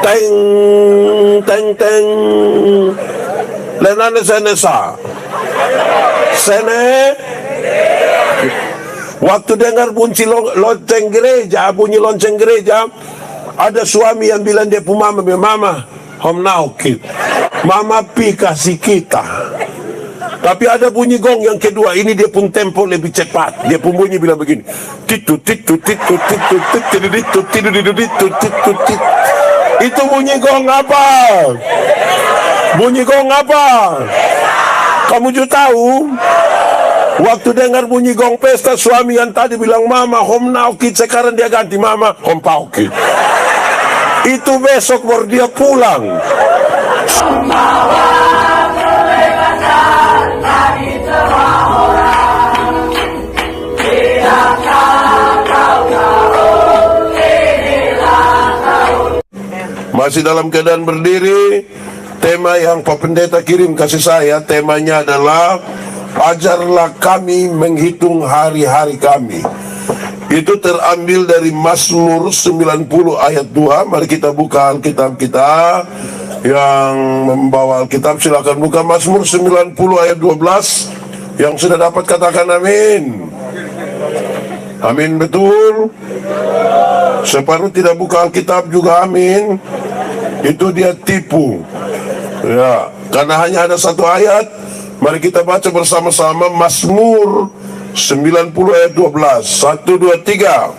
Teng teng teng. Lenane senesa. Sene. Waktu dengar bunyi lonceng gereja, ada suami yang bilang dia pun mama, hom naukit. Mama pi kasih kita. Tapi ada bunyi gong yang kedua, ini dia pun tempo lebih cepat. Dia pun bunyi bilang begini. Itu bunyi gong apa? Bunyi gong apa? Kamu juga tahu? Waktu dengar bunyi gong pesta, suami yang tadi bilang mama hom naukit, sekarang dia ganti mama hom paukit. Itu besok baru dia pulang. Masih dalam keadaan berdiri. Tema yang Pak Pendeta kirim kasih saya, temanya adalah ajarlah kami menghitung hari-hari kami. Itu terambil dari Mazmur 90 ayat 2. Mari kita buka Alkitab kita. Yang membawa Alkitab silakan buka Mazmur 90 ayat 12. Yang sudah dapat katakan amin. Amin, betul. Separuh tidak buka Alkitab juga amin. Itu dia tipu. Ya, karena hanya ada satu ayat. Mari kita baca bersama-sama Mazmur 90 ayat 12. 1, 2, 3.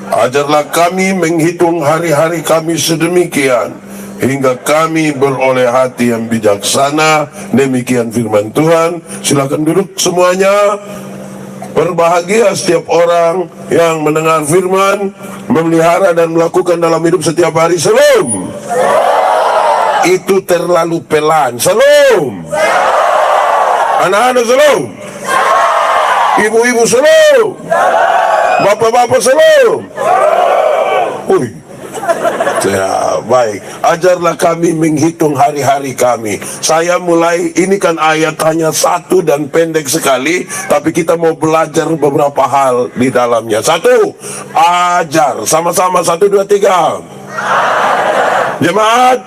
Ajarlah kami menghitung hari-hari kami sedemikian, hingga kami beroleh hati yang bijaksana. Demikian firman Tuhan. Silakan duduk semuanya. Berbahagia setiap orang yang mendengar firman, memelihara dan melakukan dalam hidup setiap hari. Shalom. Itu terlalu pelan. Shalom. Anak-anak shalom. Ibu-ibu shalom. Bapak-bapak shalom. Uy. Ya, baik. Ajarlah kami menghitung hari-hari kami. Saya mulai, ini kan ayat hanya satu dan pendek sekali, tapi kita mau belajar beberapa hal di dalamnya. Satu, ajar. Sama-sama, 1, 2, 3. Jemaat.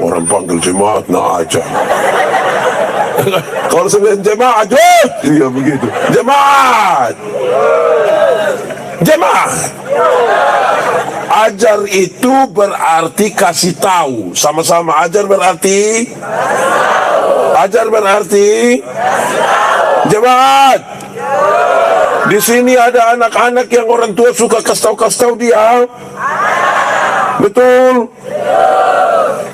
Orang panggil jemaat, nak ajar. Kalau sebenarnya jemaat, iya begitu. Jemaat. Jemaat. Ajar itu berarti kasih tahu. Sama-sama, ajar berarti. Ajar berarti. Jemaat. Di sini ada anak-anak yang orang tua suka kasih tahu dia. Betul.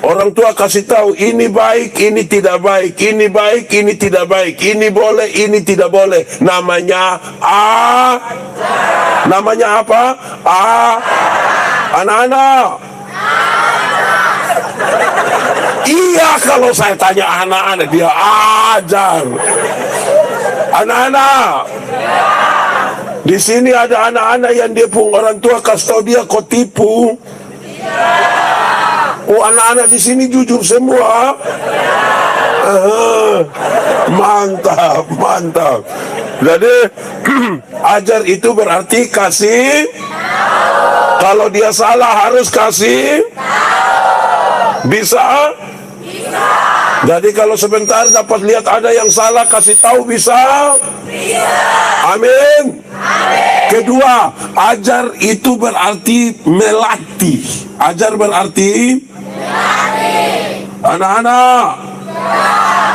Orang tua kasih tahu ini baik, ini tidak baik, ini baik, ini tidak baik, ini boleh, ini tidak boleh. Namanya namanya apa? Anak-anak. Iya, kalau saya tanya anak-anak, dia ajar. Anak-anak. Di sini ada anak-anak yang dia pun orang tua kasih tahu dia kok tipu. Oh, anak-anak di sini jujur semua. Mantap, mantap. Jadi ajar itu berarti kasih. Kalau dia salah harus kasih. Bisa? Jadi kalau sebentar dapat lihat ada yang salah, kasih tahu bisa? Amin. Kedua, ajar itu berarti melatih. Ajar berarti anak-anak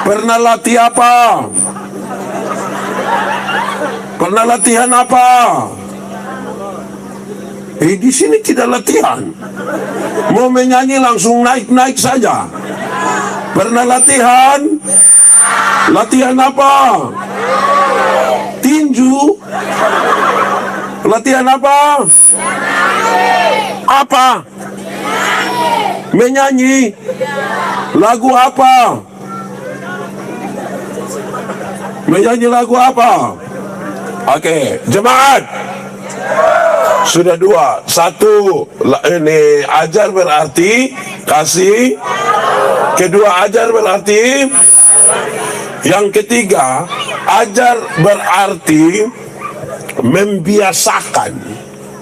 pernah latih apa? Pernah latihan apa? Di sini tidak latihan. Mau menyanyi langsung naik-naik saja. Pernah latihan? Latihan apa? Tinju. Latihan apa? Apa? Menyanyi. Lagu apa? Menyanyi lagu apa? Oke, jemaat. Sudah dua. Satu, ini ajar berarti kasih. Kedua, ajar berarti. Yang ketiga, ajar berarti membiasakan.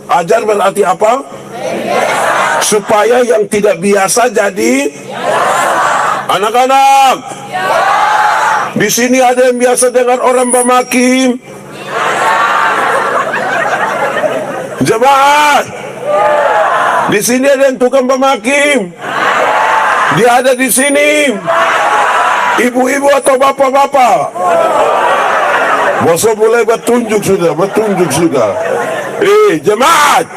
Ajar berarti apa? supaya yang tidak biasa jadi anak-anak. Di sini ada yang biasa dengan orang bermakim. Jemaat, di sini ada yang tukang bermakim. Dia ada di sini. Ibu-ibu atau bapak-bapak? Bosok mulai bertunjuk sudah. Jemaat,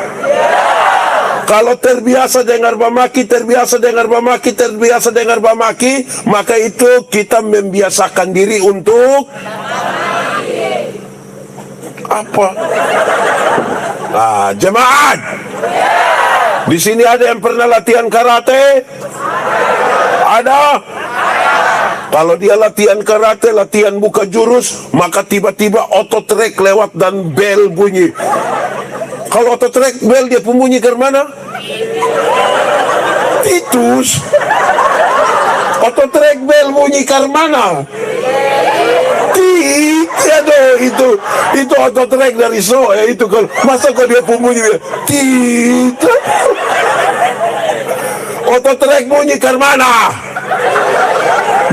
kalau terbiasa dengar bamaki, maka itu kita membiasakan diri untuk apa? Jemaat, di sini ada yang pernah latihan karate? Ada? Kalau dia latihan karate, latihan buka jurus, maka tiba-tiba ototrek lewat dan bel bunyi. Kalau ototrek bel dia bunyi ke mana? Titus. Ototrek bel bunyi ke mana? Itu ototrek dari itu kalau masa kok dia bunyi titus. Ototrek bunyi ke mana?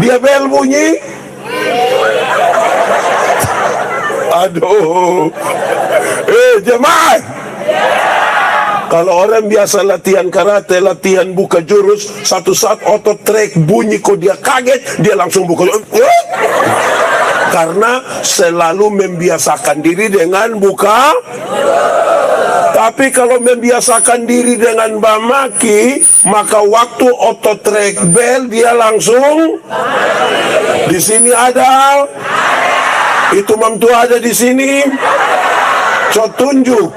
Dia bel bunyi. Aduh. Jemaat, kalau orang biasa latihan karate, latihan buka jurus, satu saat otot trek bunyi, kok dia kaget, dia langsung buka jurus. Karena selalu membiasakan diri dengan buka. Tapi kalau membiasakan diri dengan bamaki, maka waktu otot trek bel dia langsung. Di sini ada. Itu mamtu ada di sini. So tunjuk.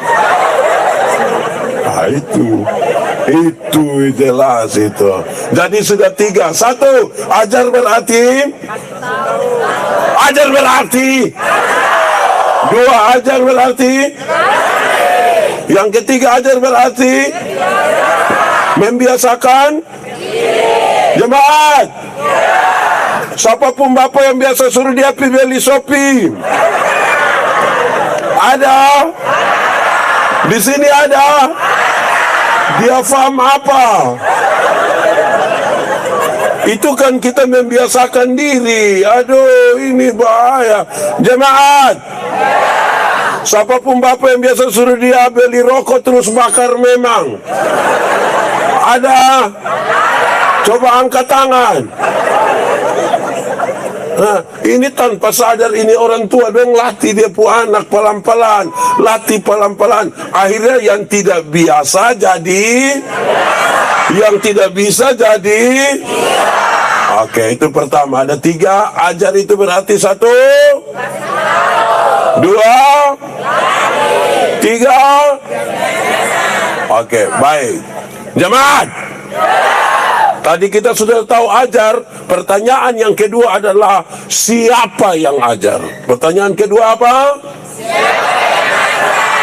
Itu jelas itu. Jadi sudah 3. 1, ajar berarti. 2, ajar berarti. Yang ketiga, ajar berarti membiasakan. Jemaat, siapapun bapak yang biasa suruh dia pergi beli Shopee, ada di sini ada. Dia faham apa? Itu kan kita membiasakan diri. Aduh, ini bahaya. Jemaat, siapapun bapak yang biasa suruh dia beli rokok terus bakar memang ada? Coba angkat tangan. Ini tanpa sadar ini orang tua dong latih dia pu anak pelan-pelan, latih pelan-pelan. Akhirnya yang tidak biasa jadi, yang tidak bisa jadi. Oke, itu pertama. Ada 3, ajar itu berarti 1, 2, 3. Oke, baik. Jemaat, tadi kita sudah tahu ajar. Pertanyaan yang kedua adalah siapa yang ajar? Pertanyaan kedua apa?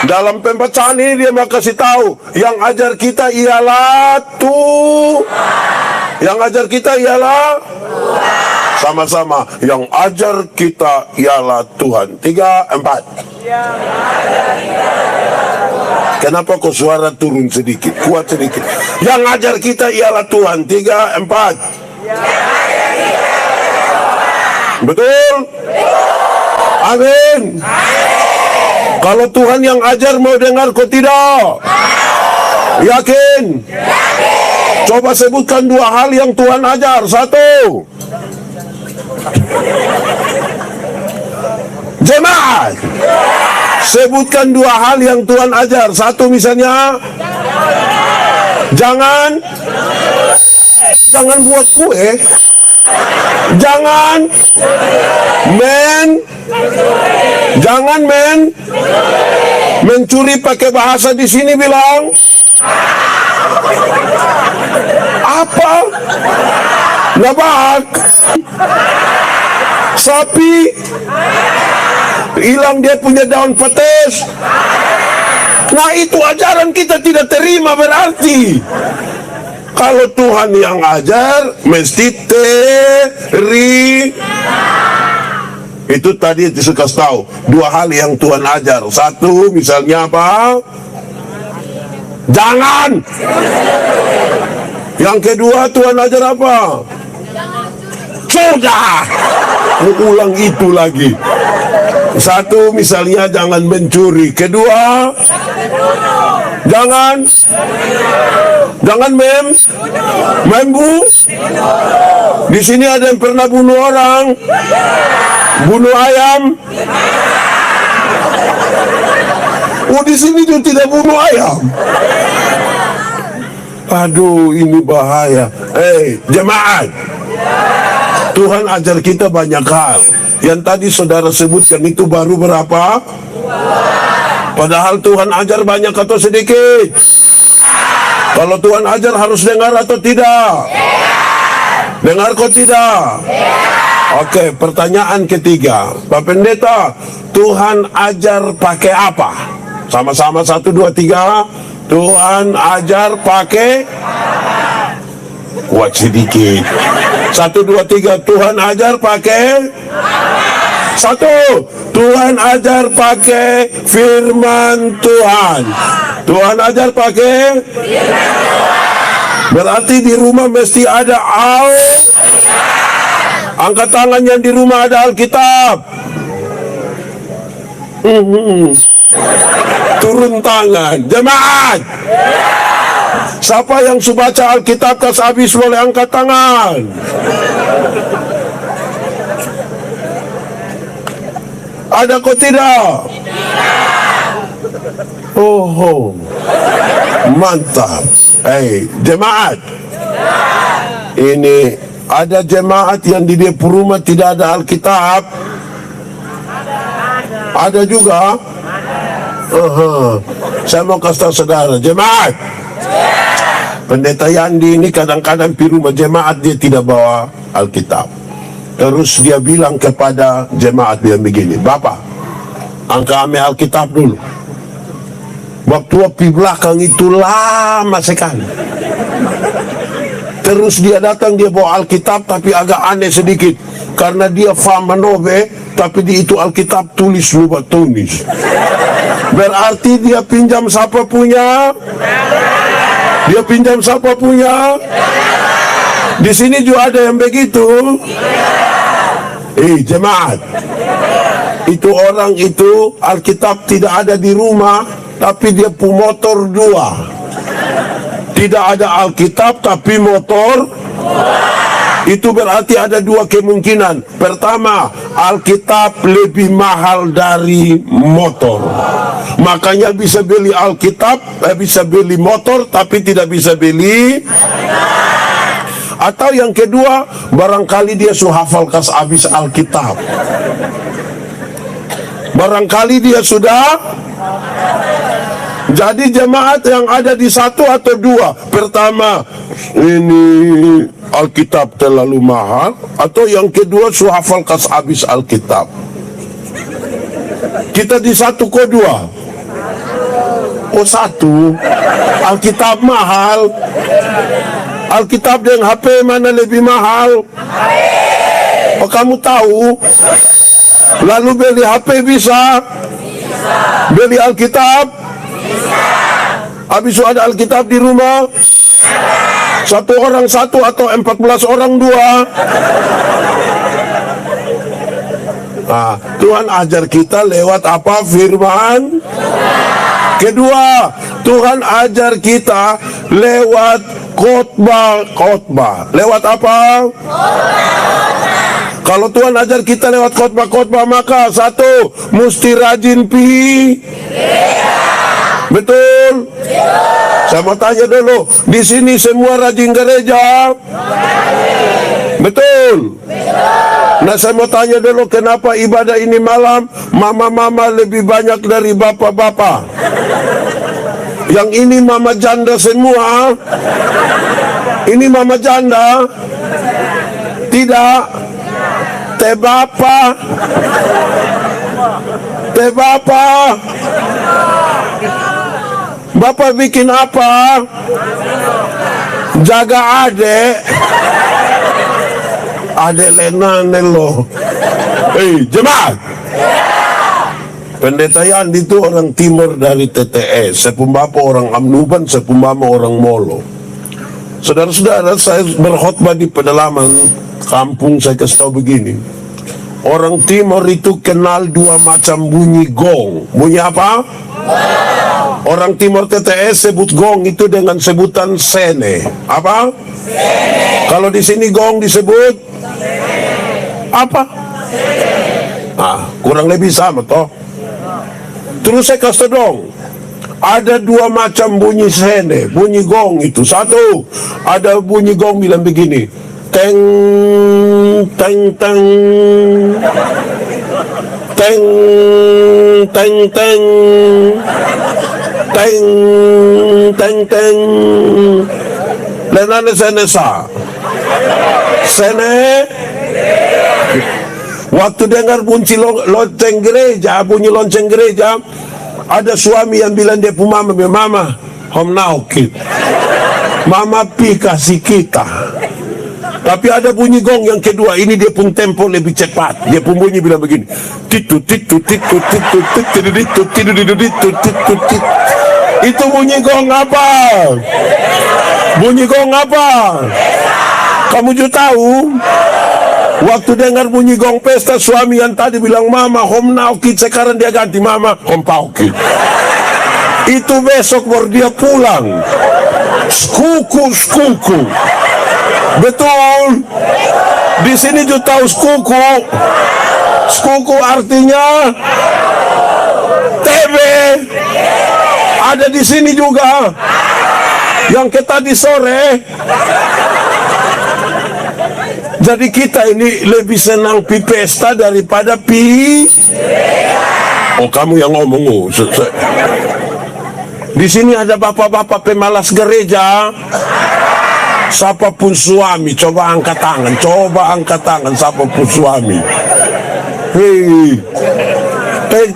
Dalam pembacaan ini dia mau kasih tahu yang ajar kita ialah Tuhan. Yang ajar kita ialah sama-sama. Yang ajar kita ialah Tuhan. 3, 4. Kenapa kok suara turun sedikit, kuat sedikit? Yang ajar kita ialah Tuhan. 3, 4. Betul? Amin. Kalau Tuhan yang ajar, mau dengar kok tidak? Yakin? Coba sebutkan 2 hal yang Tuhan ajar. 1. Jemaat, sebutkan 2 hal yang Tuhan ajar. 1 misalnya, jangan buat kue. Jangan mencuri. Pakai bahasa di sini bilang apa? Nabak sapi, hilang dia punya daun petis. Nah, itu ajaran kita tidak terima berarti. Kalau Tuhan yang ajar, mesti itu tadi disuka tahu 2 hal yang Tuhan ajar. 1 misalnya apa? Jangan Yang kedua, Tuhan ajar apa? Sudah, ulang itu lagi. Satu, misalnya jangan mencuri. Kedua, jangan di sini ada yang pernah bunuh orang, bunuh ayam. Oh, di sini juga tidak bunuh ayam. Aduh, ini bahaya. Jemaat, Tuhan ajar kita banyak hal. Yang tadi saudara sebutkan itu baru berapa? Padahal Tuhan ajar banyak atau sedikit? Kalau Tuhan ajar harus dengar atau tidak? Dengar kok tidak? Oke, pertanyaan ketiga, Pak Pendeta, Tuhan ajar pakai apa? Sama-sama 1, 2, 3. Tuhan ajar pakai kuat sedikit. 1, 2, 3. Tuhan ajar pakai 1. Tuhan ajar pakai firman Tuhan. Tuhan ajar pakai firman Tuhan. Berarti di rumah mesti ada angkat tangan yang di rumah ada Alkitab. Turun tangan. Jemaat, siapa yang sudah baca Alkitab kas habis boleh angkat tangan. Ada kok tidak? Oh, mantap. Jemaat, ini ada jemaat yang di dia rumah tidak ada Alkitab. Ada juga. Saya mau kasih tahu saudara, jemaat, Pendeta Yandi ini kadang-kadang di rumah jemaat dia tidak bawa Alkitab. Terus dia bilang kepada jemaat dia begini, Bapak, angkat ame Alkitab dulu. Waktu di belakang itu lama sekali. Terus dia datang, dia bawa Alkitab tapi agak aneh sedikit. Karena dia faham manobe, tapi di itu Alkitab tulis lupa tulis. Berarti dia pinjam siapa punya? Dia pinjam siapa punya? Di sini juga ada yang begitu. Jemaat, itu orang itu Alkitab tidak ada di rumah, tapi dia punya motor 2. Tidak ada Alkitab tapi motor. Itu berarti ada 2 kemungkinan. Pertama, Alkitab lebih mahal dari motor. Makanya bisa beli Alkitab, bisa beli motor, tapi tidak bisa beli. Atau yang kedua, barangkali dia sudah hafal kas habis Alkitab. Barangkali dia sudah. Jadi jemaat yang ada di 1 atau 2. Pertama, ini Alkitab terlalu mahal. Atau yang kedua, sudah hafal kas habis Alkitab. Kita di 1 kok 2? Oh 1. Alkitab mahal. Alkitab dan HP mana lebih mahal? Oh kamu tahu? Lalu beli HP bisa? Beli Alkitab? Habis ada Alkitab di rumah? 1 orang 1 atau 14 orang 2? Nah, Tuhan ajar kita lewat apa? Firman. Kedua, Tuhan ajar kita lewat khotbah. Lewat apa? Kalau Tuhan ajar kita lewat khotbah, maka 1, mesti rajin Betul? Saya mau tanya dulu, di sini semua rajin gereja? Betul? Nah, saya mau tanya dulu, kenapa ibadah ini malam mama-mama lebih banyak dari bapak-bapak? Yang ini mama janda semua? Ini mama janda? Tidak? Teh bapak? Teh bapak? Bapak bikin apa? Jaga adek. Adek lenane loh. Jemaat. Pendeta Yandi itu orang timur dari TTS. Sepumbapa orang Amnuban, sepumbama orang Molo. Saudara-saudara, saya berkhotbah di pedalaman kampung, saya kasih tahu begini. Orang Timur itu kenal dua macam bunyi gong. Bunyi apa? Orang Timur TTS sebut gong itu dengan sebutan sene. Apa? Sene. Kalau di sini gong disebut apa? Nah, kurang lebih sama toh. Terus saya kasih dong. Ada dua macam bunyi sene, bunyi gong itu. Satu, ada bunyi gong bilang begini, teng, teng, teng, teng, teng, teng, teng, teng, teng. Lenane sene sa, sene. Waktu dengar bunyi lonceng gereja, bunyi lonceng gereja, ada suami yang bilang dia pun mama, home now kid, mama pi kasih kita. Tapi ada bunyi gong yang kedua, ini dia pun tempo lebih cepat. Dia pun bunyi bilang begini, titu titu titu titu titu titu titu titu titu. Itu bunyi gong apa? Bunyi gong apa? Kamu juga tahu? Waktu dengar bunyi gong pesta, suami yang tadi bilang mama home now kid, sekarang dia ganti mama home pow kid. Itu besok baru dia pulang. Skuku. Betul. Di sini juga tahu skuku. Skuku artinya TB. Ada di sini juga. Yang kita tadi sore. Jadi kita ini lebih senang pi pesta daripada pi. Oh, kamu yang ngomong. Di sini ada bapak-bapak pemalas gereja. Siapapun suami, coba angkat tangan, siapapun suami. Hei,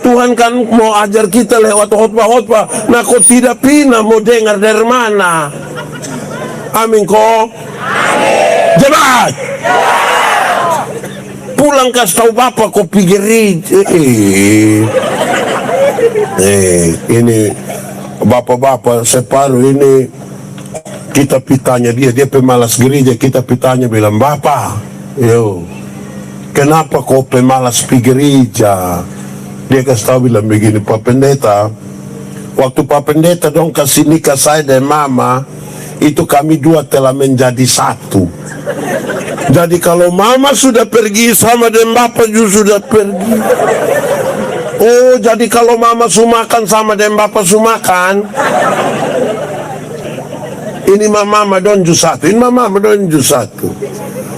Tuhan kan mau ajar kita lewat khotbah. Nah, kok tidak pina mau dengar dari mana? Amin kok. Jemaat, pulang kasih tahu bapak kopi gereja. Ini bapak-bapak separuh ini kita pitanya dia pemalas gereja. Kita pitanya bilang, bapak, yo, kenapa kau pemalas pi gereja? Dia kasih tahu bilang begini, Pak Pendeta, waktu Pak Pendeta dong kasih nikah saya dan mama, itu kami dua telah menjadi satu. Jadi kalau mama sudah pergi sama dan bapak juga sudah pergi. Oh, jadi kalau mama sumakan sama dan bapak sumakan, ini mama don ju satu, ini mama don ju satu.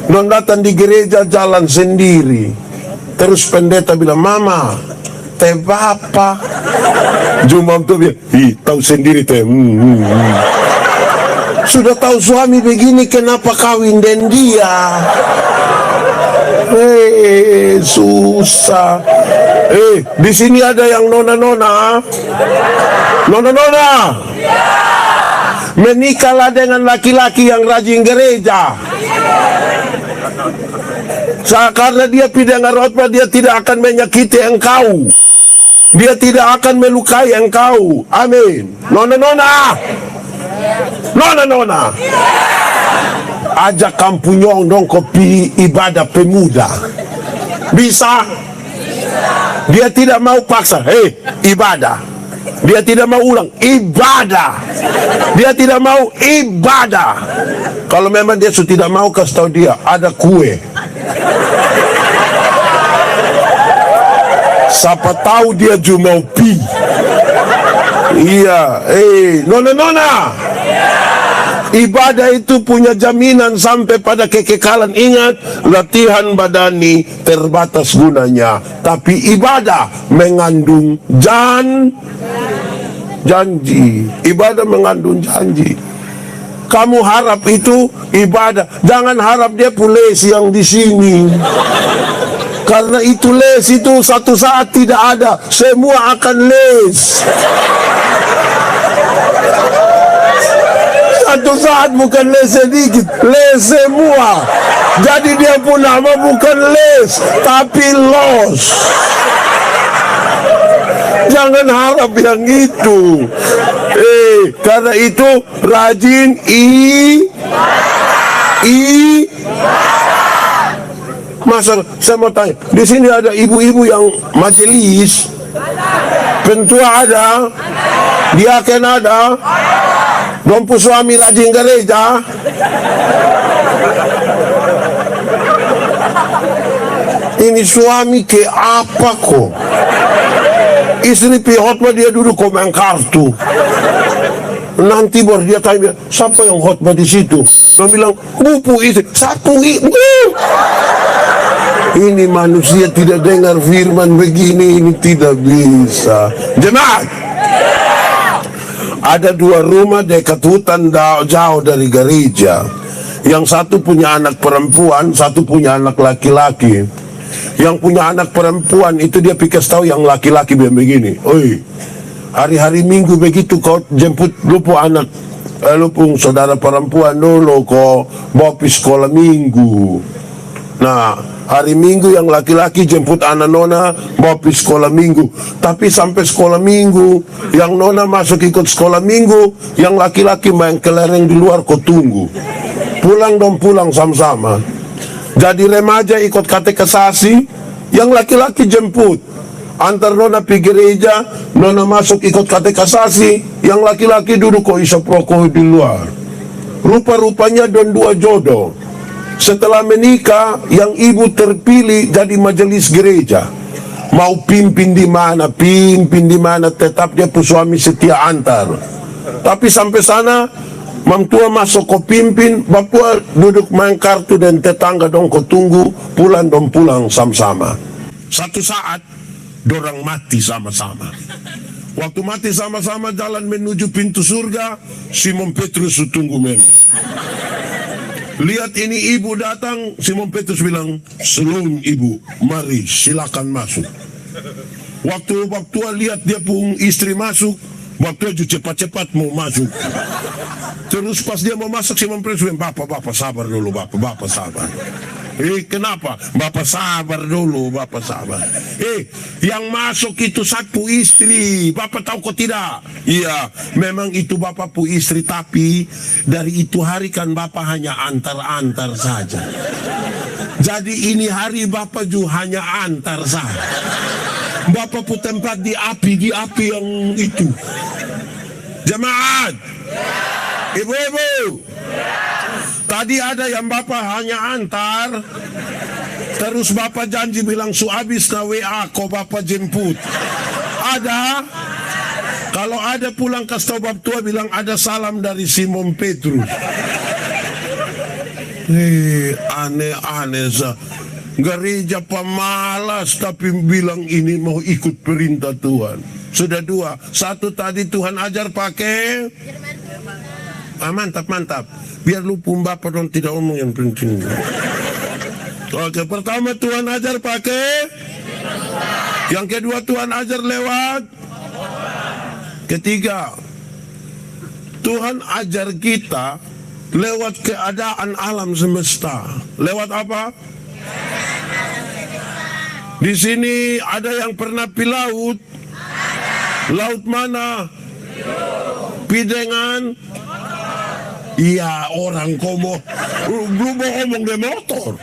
Don datang di gereja jalan sendiri. Terus pendeta bilang, mama, teh bapak. Jumam tuh bilang, tahu sendiri teh. Sudah tahu suami begini, kenapa kawin dengan dia? Susah. Di sini ada yang nona-nona. Nona-nona. Menikahlah dengan laki-laki yang rajin gereja. Karena dia pindah khotbah, dia tidak akan menyakiti engkau. Dia tidak akan melukai engkau. Amin. Nona-nona. Nona. Ajak kampunyong dong kopi ibadah pemuda. Bisa? Dia tidak mau paksa. Ibadah. Dia tidak mau ulang. Ibadah. Dia tidak mau ibadah. Kalau memang dia sudah tidak mau, kasih tahu dia ada kue. Siapa tahu dia cuma mau pi. Iya, nona. Ibadah itu punya jaminan sampai pada kekekalan. Ingat, latihan badani terbatas gunanya, tapi ibadah mengandung janji. Ibadah mengandung janji. Kamu harap itu ibadah, jangan harap dia pules yang di sini. Karena itu les itu satu saat tidak ada, semua akan les. Satu saat bukan les sedikit, les semua. Jadi dia pun nama bukan les, tapi los. Jangan harap yang itu. Karena itu rajin ibadah. Masa saya mau tanya, di sini ada ibu-ibu yang majelis, pentua ada, diaken ada, dompu suami rajin gereja. Ini suami ke apa kok? Istri pihotbah dia duduk komen kartu. Nanti baru dia tanya, siapa yang khotbah di situ? Dia bilang, bupu istri. Satu ibu. Ini manusia tidak dengar firman begini, ini tidak bisa. Jemaat, ada dua rumah dekat hutan jauh dari gereja. Yang satu punya anak perempuan, satu punya anak laki-laki. Yang punya anak perempuan itu dia pikir tahu yang laki-laki begini. Oi, hari-hari Minggu begitu kau jemput lupu anak, lupu saudara perempuan dulu kau bawa pergi sekolah Minggu. Nah, hari Minggu yang laki-laki jemput anak nona bawa pergi sekolah Minggu. Tapi sampai sekolah Minggu, yang nona masuk ikut sekolah Minggu, yang laki-laki main kelereng di luar kau tunggu. Pulang dong pulang sama-sama. Jadi remaja ikut katekisasi, yang laki-laki jemput. Antar nona pergi gereja, nona masuk ikut katekisasi, yang laki-laki duduk kok isap rokok di luar. Rupa-rupanya don dua jodoh. Setelah menikah, yang ibu terpilih jadi majelis gereja. Mau pimpin di mana, tetap dia pun suami setia antar. Tapi sampai sana, mamtua masuk ko pimpin, bapua duduk main kartu dan tetangga dong ko tunggu, pulang sama-sama. Satu saat, dorang mati sama-sama. Waktu mati sama-sama jalan menuju pintu surga, Simon Petrus tunggu memang. Lihat ini ibu datang, Simon Petrus bilang, "Shalom ibu, mari silakan masuk." Waktu lihat dia pun istri masuk, waktu itu cepat-cepat mau masuk. Terus pas dia mau masuk, Simon Petrus bilang, Bapak sabar dulu, Bapak sabar. Kenapa? Bapak sabar dulu, Bapak sabar. Yang masuk itu satu istri, Bapak tahu kok tidak? Iya, memang itu Bapak pu istri, tapi dari itu hari kan Bapak hanya antar-antar saja. Jadi ini hari Bapak juga hanya antar saja. Bapak pu tempat di api yang itu. Jemaat, ibu-ibu, tadi ada yang Bapak hanya antar, terus Bapak janji bilang habis na WA kok Bapak jemput. Ada? Kalau ada pulang ke Stobab tua bilang ada salam dari Simon Petrus. Aneh-aneh sah. Gereja pemalas tapi bilang ini mau ikut perintah Tuhan. Sudah dua. Satu tadi Tuhan ajar pakai mantap. Biar lu pun Bapak dong tidak omong yang penting. Oke, pertama Tuhan ajar pakai. Yang kedua Tuhan ajar lewat. Ketiga, Tuhan ajar kita lewat keadaan alam semesta. Lewat apa? Di sini ada yang pernah pi laut. Laut mana? Pi dengan? Iya, orang komo. Belum mau ngomong de motor.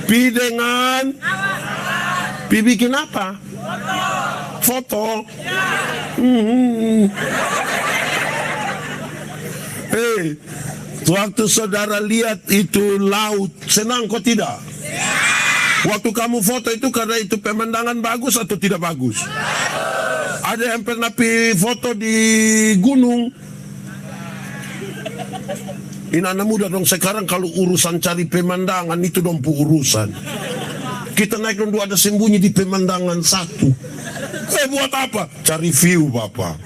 Pi dengan? Pi bikin apa? Foto. Waktu saudara lihat itu laut, senang kok tidak? Waktu kamu foto itu karena itu pemandangan bagus atau tidak bagus? Ada yang pernah foto di gunung? Ini anak muda dong sekarang kalau urusan cari pemandangan itu dong urusan. Kita naik dong ada sembunyi di pemandangan satu. Buat apa? Cari view Bapak.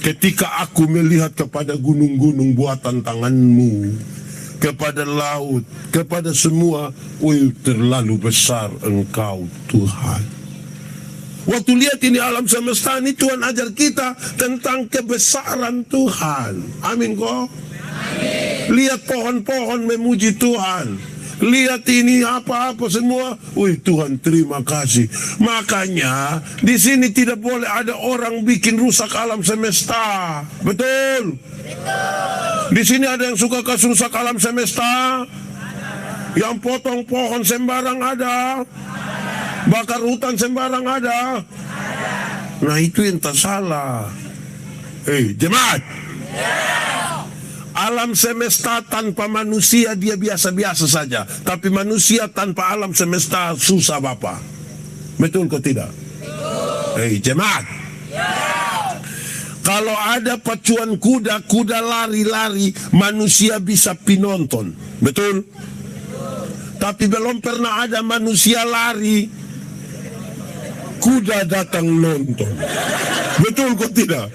Ketika aku melihat kepada gunung-gunung buatan tanganmu, kepada laut, kepada semua, terlalu besar Engkau Tuhan. Waktu lihat ini alam semesta ini, Tuhan ajar kita tentang kebesaran Tuhan. Amin kok? Lihat pohon-pohon memuji Tuhan. lihat ini apa-apa semua. Wih Tuhan, terima kasih. Makanya di sini tidak boleh ada orang bikin rusak alam semesta. Betul? Di sini ada yang suka rusak alam semesta? Yang potong pohon sembarang ada? Bakar hutan sembarang ada? Nah itu yang tak salah. Jemaat, alam semesta tanpa manusia dia biasa-biasa saja. Tapi manusia tanpa alam semesta susah Bapak. Betul kok tidak? Jemaat, kalau ada pacuan kuda, kuda lari-lari, manusia bisa pinonton. Betul? Tapi belum pernah ada manusia lari, kuda datang nonton. Betul kok tidak?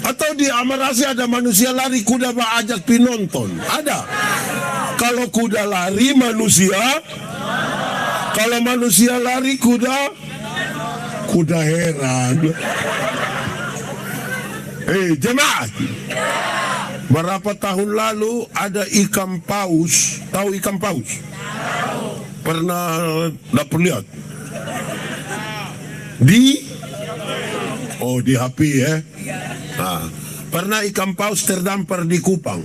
Atau di Amarasi ada manusia lari, kuda ajak pinonton? Ada. Kalau kuda lari manusia, kalau manusia lari kuda heran. Jemaat, berapa tahun lalu ada ikan paus. Tahu ikan paus? Pernah dapat lihat? Di HP ya. Nah, pernah ikan paus terdampar di Kupang,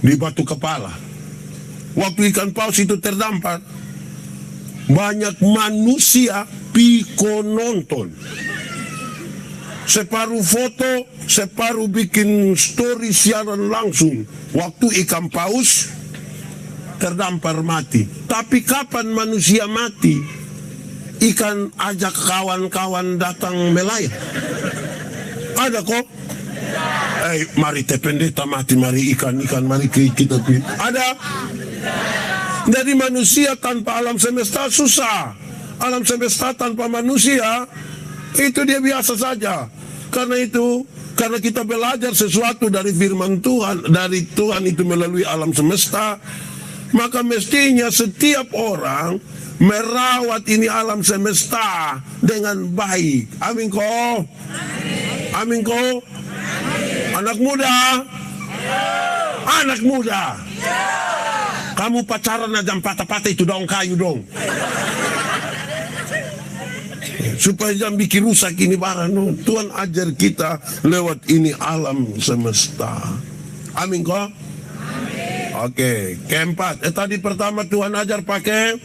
di Batu Kepala. Waktu ikan paus itu terdampar, banyak manusia piko nonton. Separuh foto, separuh bikin story siaran langsung. Waktu ikan paus terdampar mati. Tapi kapan manusia mati? Ikan ajak kawan-kawan datang melayang. Ada kok? Mari pendeta mati, mari ikan, mari kita pilih. Ada? Jadi manusia tanpa alam semesta susah. Alam semesta tanpa manusia, itu dia biasa saja. Karena itu, karena kita belajar sesuatu dari firman Tuhan, dari Tuhan itu melalui alam semesta, maka mestinya setiap orang merawat ini alam semesta dengan baik. Amin kok? Amin kok? Anak muda? Anak muda? Kamu pacaran aja patah-patah itu daun kayu dong. Supaya jangan bikin rusak ini barang. Tuhan ajar kita lewat ini alam semesta. Amin kok? Oke, keempat. Tadi pertama Tuhan ajar pakai.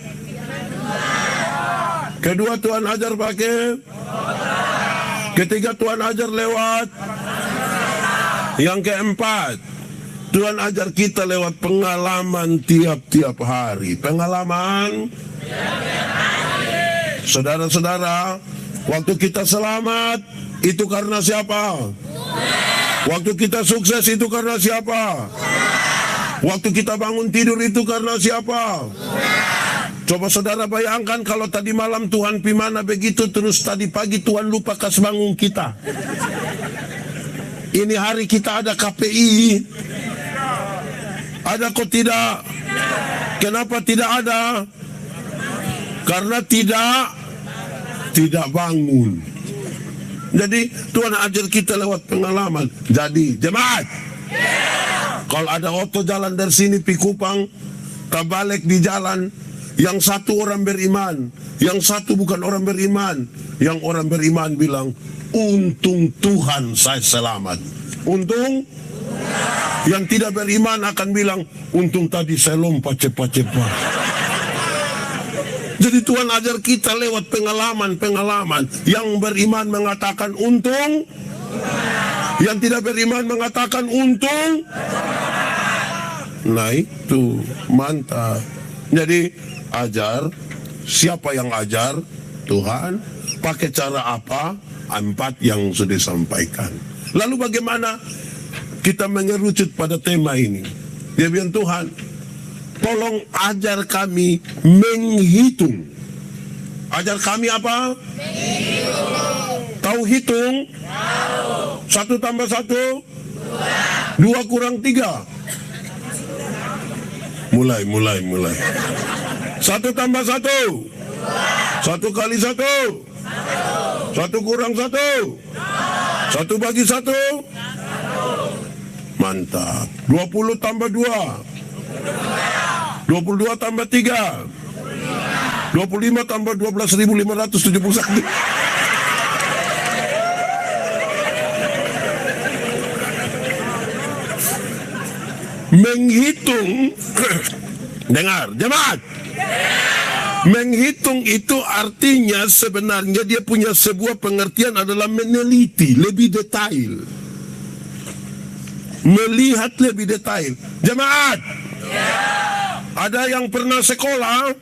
Kedua Tuhan ajar pakai. Ketiga Tuhan ajar lewat. Yang keempat, Tuhan ajar kita lewat pengalaman tiap-tiap hari. Pengalaman. Saudara-saudara, waktu kita selamat itu karena siapa? Waktu kita sukses itu karena siapa? Waktu kita bangun tidur itu karena siapa? Coba saudara bayangkan kalau tadi malam Tuhan pimana begitu, terus tadi pagi Tuhan lupa kas bangun kita. Ini hari kita ada KPI. Ada kok tidak? Kenapa tidak ada? Karena tidak bangun. Jadi Tuhan ajar kita lewat pengalaman. Jadi jemaat, kalau ada auto jalan dari sini pi Kupang, terbalik di jalan, yang satu orang beriman, yang satu bukan orang beriman. Yang orang beriman bilang, untung Tuhan saya selamat. Untung. Yang tidak beriman akan bilang, untung tadi saya lompat cepat-cepat. Jadi Tuhan ajar kita lewat pengalaman-pengalaman. Yang beriman mengatakan untung, yang tidak beriman mengatakan untung. Nah itu mantap. Jadi ajar, siapa yang ajar? Tuhan. Pakai cara apa? 4 yang sudah disampaikan. Lalu bagaimana kita mengerucut pada tema ini? Dia bilang, Tuhan, tolong ajar kami menghitung. Ajar kami apa? Menghitung. Tahu hitung? Tahu. 1 tambah 1? 2 kurang 3? Mulai. 1 tambah 1? 1 kali 1? 1 kurang 1? 1 bagi 1? Mantap. 20 tambah 2? 22 tambah 3. 25 tambah 12.571. Menghitung, dengar, jemaat. Menghitung itu artinya sebenarnya dia punya sebuah pengertian adalah meneliti lebih detail. Melihat lebih detail. Jemaat, ada yang pernah sekolah?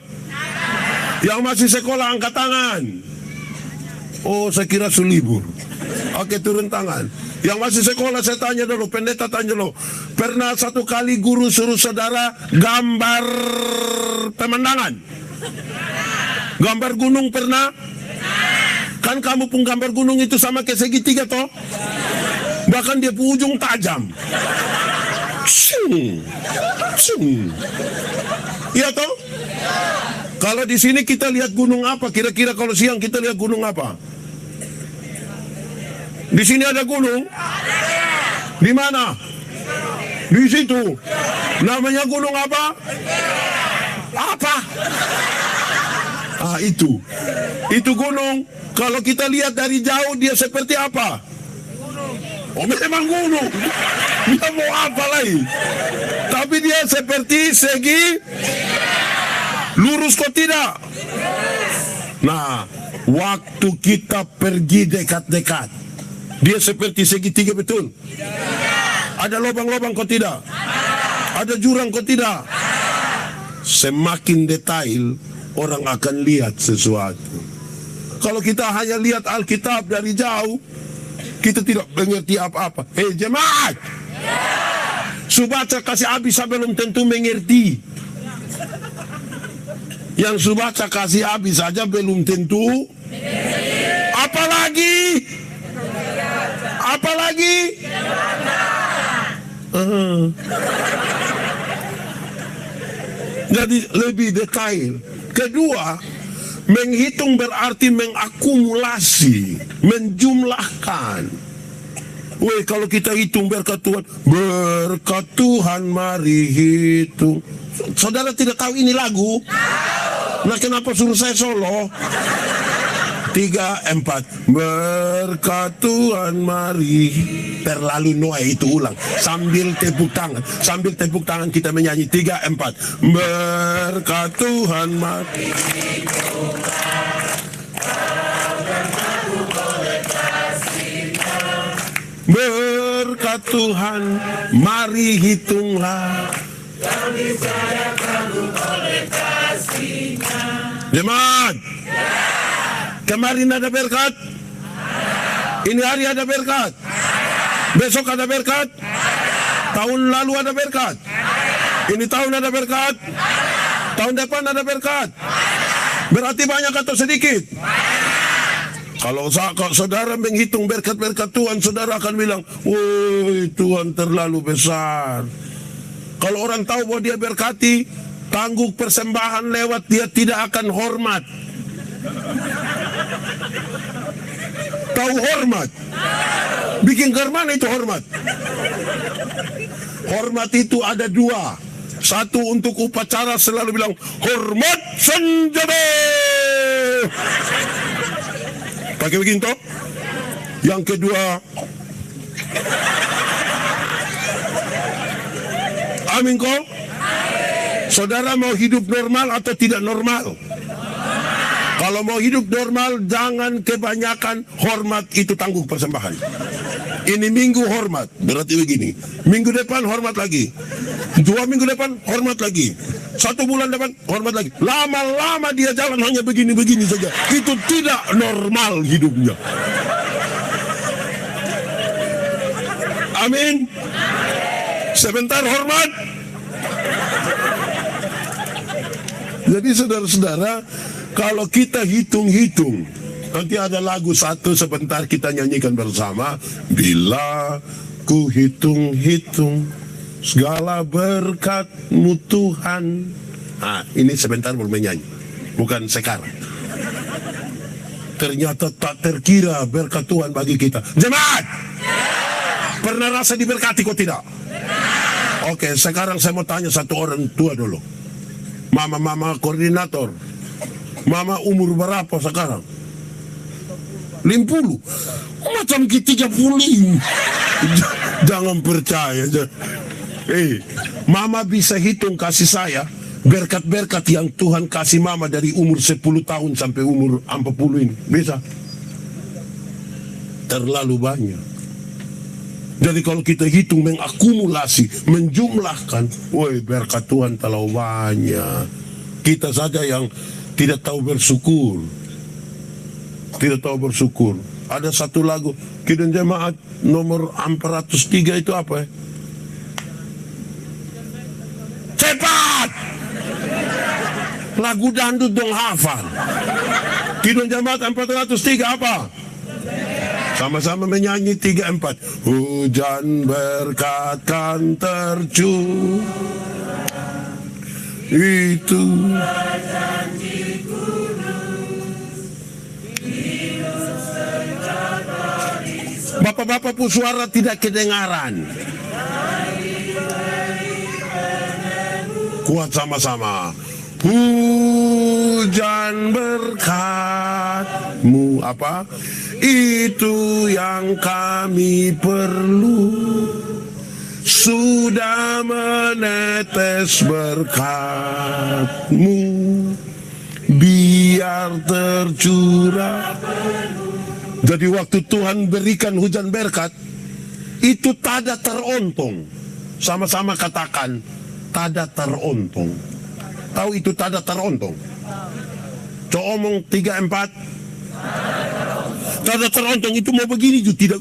Yang masih sekolah angkat tangan. Oh, saya kira sulibur. Oke, turun tangan. Yang masih sekolah saya tanya dulu, pendeta tanya dulu. Pernah satu kali guru suruh saudara gambar pemandangan? Gambar gunung pernah? Kan kamu pun gambar gunung itu sama kayak segitiga toh? Bahkan dia ujung tajam. Sing. Iya toh? Kalau di sini kita lihat gunung apa? Kira-kira kalau siang kita lihat gunung apa? Di sini ada gunung? Di mana? Di situ. Namanya gunung apa? Apa? Ah, itu. Itu gunung. Kalau kita lihat dari jauh dia seperti apa? Oh, memang gunung. Dia mau apa lagi? Tapi dia seperti segi lurus kok tidak? Nah, waktu kita pergi dekat-dekat, dia seperti segitiga betul? Ada lubang-lubang kok tidak? Ada jurang kok tidak? Semakin detail, orang akan lihat sesuatu. Kalau kita hanya lihat Alkitab dari jauh, kita tidak mengerti apa-apa. Hei jemaat, subaca kasih habis belum tentu mengerti. Yang subaca kasih habis saja belum tentu. Apalagi? Jadi lebih detail. Kedua, menghitung berarti mengakumulasi, menjumlahkan. Weh, kalau kita hitung berkat Tuhan mari hitung. Saudara tidak tahu ini lagu? Nah, kenapa suruh saya solo? 3, 4. Berkat Tuhan mari. Terlalu noe itu ulang. Sambil tepuk tangan kita menyanyi. 3, 4. Berkat Tuhan mari. Berkat Tuhan mari hitunglah. Jemaat, kemarin ada berkat, ini hari ada berkat, besok ada berkat, tahun lalu ada berkat, ini tahun ada berkat, tahun depan ada berkat. Berarti banyak atau sedikit? Kalau saudara menghitung berkat-berkat Tuhan, saudara akan bilang, woi, Tuhan terlalu besar. Kalau orang tahu bahwa dia berkati, tangguh persembahan lewat, dia tidak akan hormat. Tahu hormat? Bikin germana itu hormat. Hormat itu ada dua. Satu untuk upacara selalu bilang, hormat senjata. Pakai begini toh. Yang kedua, amin kok? Saudara mau hidup normal atau tidak normal? Kalau mau hidup normal, jangan kebanyakan hormat itu tangguh persembahan. Ini minggu hormat, berarti begini. Minggu depan hormat lagi. 2 minggu depan hormat lagi. 1 bulan depan hormat lagi. Lama-lama dia jalan hanya begini-begini saja. Itu tidak normal hidupnya. Amin. Sebentar hormat. Jadi saudara-saudara, kalau kita hitung-hitung, nanti ada lagu satu sebentar kita nyanyikan bersama. Bila ku hitung-hitung segala berkat-Mu Tuhan. Nah, ini sebentar belum menyanyi, bukan sekarang. Ternyata tak terkira berkat Tuhan bagi kita. Jemaat, pernah rasa diberkati kok tidak? Oke, sekarang saya mau tanya satu orang tua dulu. Mama koordinator. Mama umur berapa sekarang? 50. Macam kita 30. Jangan percaya. Mama bisa hitung kasih saya berkat-berkat yang Tuhan kasih mama dari umur 10 tahun sampai umur 40 ini. Bisa? Terlalu banyak. Jadi kalau kita hitung, mengakumulasi, menjumlahkan, woi, berkat Tuhan terlalu banyak. Kita saja yang tidak tahu bersyukur. Tidak tahu bersyukur. Ada satu lagu Kidung Jemaat nomor 403 itu apa ya? Cepat! Lagu dangdut dong hafal. Kidung Jemaat 403 apa? Sama-sama menyanyi 3-4. Hujan berkat kan tercurah. Itu Bapak-bapak pun suara tidak kedengaran. Kuat sama-sama. Hujan berkat-Mu apa? Itu yang kami perlu. Sudah menetes berkat-Mu, biar tercurah. Jadi waktu Tuhan berikan hujan berkat, itu tada terontong. Sama-sama katakan, tada terontong. Tahu itu tada terontong? Coba omong 3-4. Tada terontong itu mau begini juga tidak.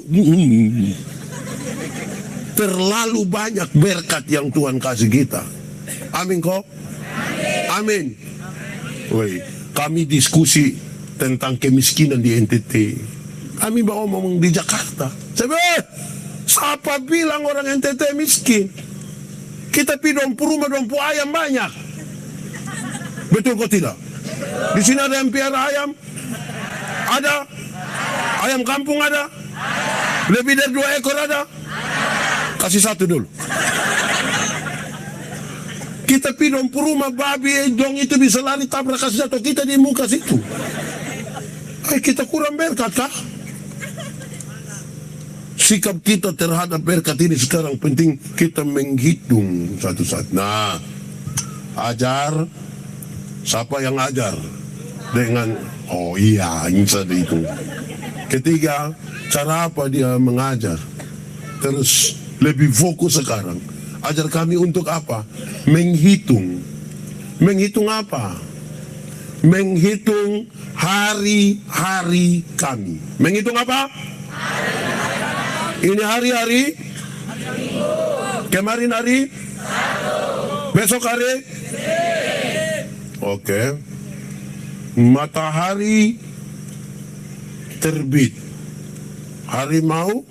Terlalu banyak berkat yang Tuhan kasih kita. Amin kok? Amin. Woi, kami diskusi tentang kemiskinan di NTT. Kami bawa ngomong di Jakarta. Siapa bilang orang NTT miskin? Kita pi dompu rumah, dompu ayam banyak. Betul kok tidak? Di sini ada yang piara ayam? Ada? Ayam kampung ada? Lebih dari 2 ekor ada? Kasih 1 dulu. Kita pi dompu rumah babi dong itu bisa lari tabrak kasih 1, kita di muka situ. Kita kurang berkat kah? Sikap kita terhadap berkat ini sekarang penting kita menghitung satu-satu. Nah, ajar, siapa yang ajar? Dengan, oh iya, ini saja itu. Ketiga, cara apa dia mengajar? Terus lebih fokus sekarang. Ajar kami untuk apa? Menghitung. Menghitung apa? Menghitung hari-hari kami. Menghitung apa? Ini hari-hari, kemarin hari, besok hari. Oke. Matahari terbit, harimau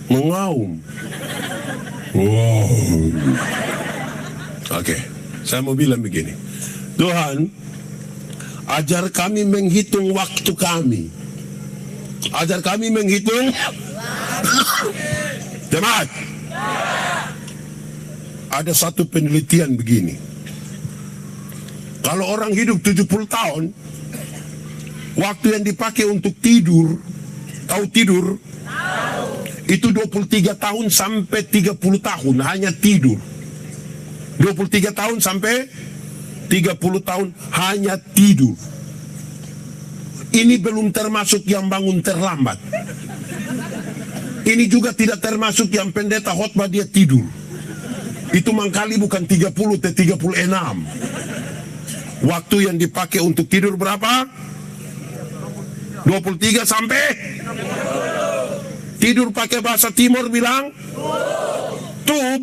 mengaum. Wow. Oke, saya mau bilang begini. Tuhan, ajar kami menghitung waktu kami. Ajar kami menghitung jemaat. Ada satu penelitian begini. Kalau orang hidup 70 tahun, waktu yang dipakai untuk tidur, tahu tidur? Itu 23 tahun sampai 30 tahun hanya tidur. 23 tahun sampai 30 tahun hanya tidur. Ini belum termasuk yang bangun terlambat. Ini juga tidak termasuk yang pendeta khotbah dia tidur. Itu mangkali bukan 30 แต่ 36. Waktu yang dipakai untuk tidur berapa? 23 sampai tidur pakai bahasa Timur bilang tub.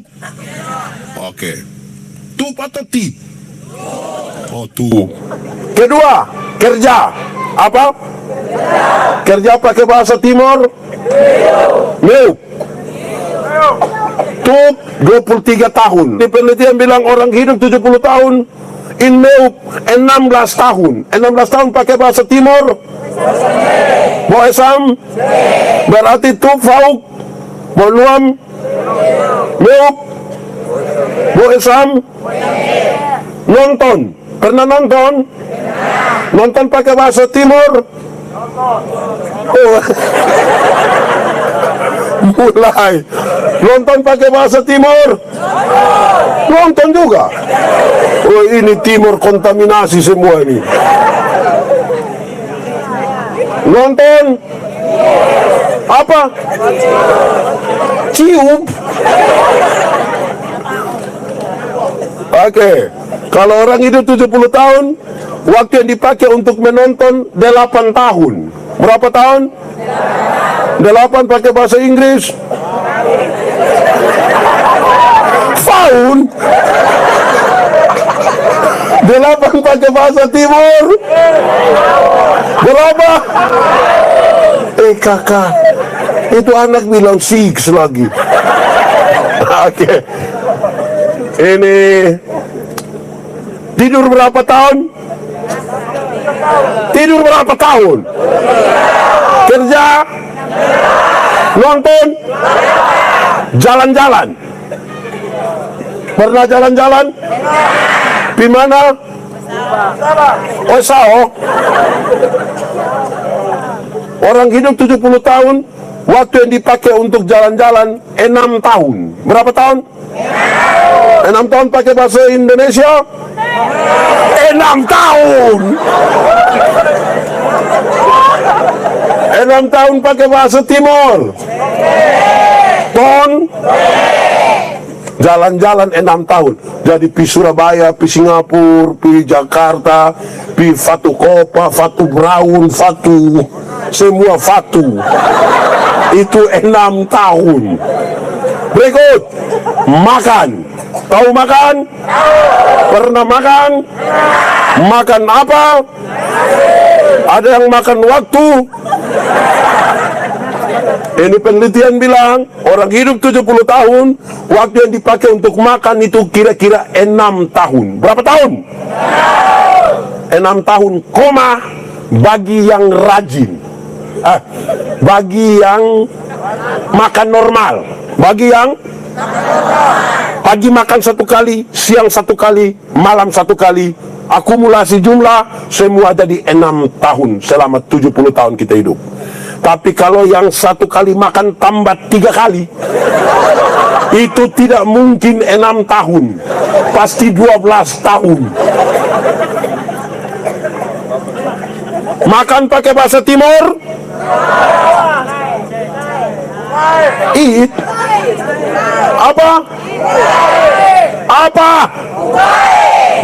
Oke. Tub atau tip? Oh, tub. Kedua, kerja. Apa? Kerja pakai bahasa Timur? Mewuk. Tub 23 tahun. Di penelitian bilang orang hidup 70 tahun in Mewuk 16 tahun. 16 tahun pakai bahasa Timur? Boesam. Berarti tub fauk. Bonuam Meyup? Boesam? Nonton? Pernah nonton? Nonton pakai bahasa Timur? Oh. Mulai nonton pakai bahasa Timur? Nonton juga? Oh, ini Timur kontaminasi semua ini. Nonton? Apa? Cium? Oke. Kalau orang hidup 70 tahun, waktu yang dipakai untuk menonton 8 tahun. Berapa tahun? 8 pakai bahasa Inggris. Tahun. 8 pakai bahasa Timur. Berapa? Kakak, itu anak bilang 6 lagi. Oke. Ini tidur berapa tahun? Tidur berapa tahun? Kerja? Nonton? Jalan-jalan? Pernah jalan-jalan? Di mana? Oh, Sao. Orang hidup 70 tahun, waktu yang dipakai untuk jalan-jalan 6 tahun. Berapa tahun? 6 tahun pakai bahasa Indonesia? 6 tahun. 6 tahun pakai bahasa Timur. Ton. Jalan-jalan 6 tahun. Jadi pi Surabaya, pi Singapura, pi Jakarta, pi Fatu Kopa, Fatu Brown, Fatu, semua Fatu. Itu 6 tahun. Berikut, makan. Tahu makan? Pernah makan? Makan apa? Ada yang makan waktu? Ini penelitian bilang, orang hidup 70 tahun, waktu yang dipakai untuk makan itu kira-kira 6 tahun. Berapa tahun? 6 tahun, koma, bagi yang rajin. Bagi yang makan normal. Bagi yang pagi makan 1 kali, siang 1 kali, malam 1 kali, akumulasi jumlah, semua jadi 6 tahun selama 70 tahun kita hidup. Tapi kalau yang 1 kali makan tambah 3 kali, itu tidak mungkin 6 tahun, pasti 12 tahun. Makan pakai bahasa Timur? Eat? Apa? Apa?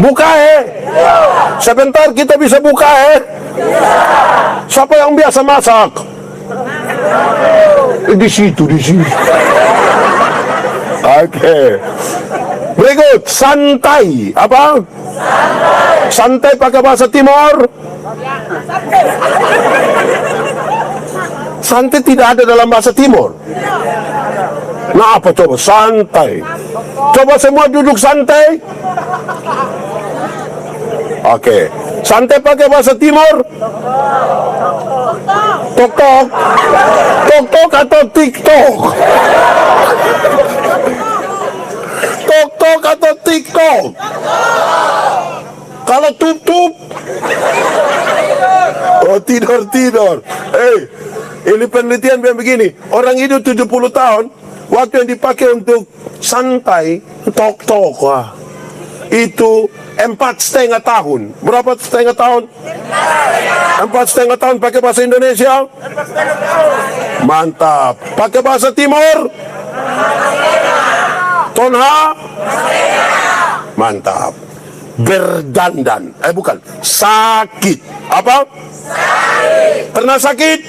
Bukae? Sebentar kita bisa bukae? Siapa yang biasa masak? Di situ. Oke. Berikut, santai. Apa? Santai pakai bahasa Timur? Santai tidak ada dalam bahasa Timur. Nah, apa coba? Santai. Coba semua duduk santai. Oke. Santai pakai bahasa Timur? Tok-tok. Tok-tok atau TikTok? Tok-tok atau TikTok? Kalau tutup? Oh, tidur. Ini penelitian yang begini. Orang hidup 70 tahun, waktu yang dipakai untuk santai, tok-tok. Wah. Itu 4,5 tahun. Berapa setengah tahun? 4,5 tahun pakai bahasa Indonesia? Mantap. Pakai bahasa Timur? Tonha? Mantap. Berdandan. Bukan. Sakit. Apa? Sakit. Pernah sakit?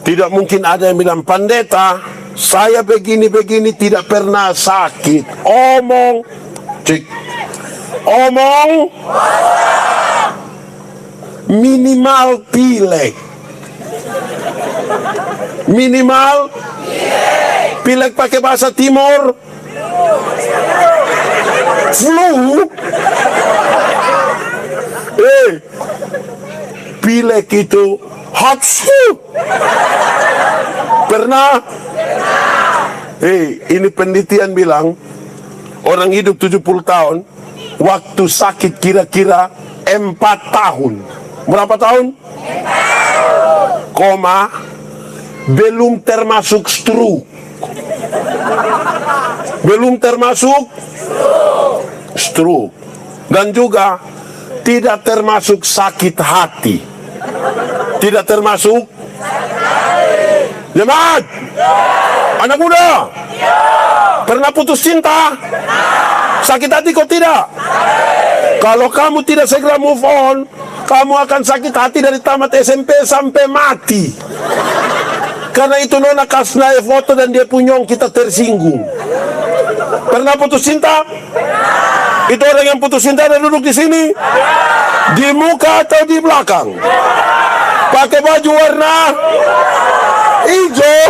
Tidak mungkin ada yang bilang, pendeta, saya begini-begini tidak pernah sakit. Omong. Cik. Omong. Minimal pilek. Minimal pilek pakai bahasa Timur. Flu. Pilek itu hot flu. Pernah? Ini penelitian bilang orang hidup 70 tahun, waktu sakit kira-kira 4 tahun. Berapa tahun? 4 tahun. Koma, belum termasuk stroke. Belum termasuk stroke. Dan juga tidak termasuk sakit hati. Tidak termasuk jemaat. Anak muda, pernah putus cinta? Sakit hati kok tidak? Kalau kamu tidak segera move on, kamu akan sakit hati dari tamat SMP sampai mati. Karena itu Nona kasih foto dan dia punyong, kita tersinggung. Pernah putus cinta? Itu orang yang putus cinta dan duduk di sini? Di muka atau di belakang? Pakai baju warna hijau.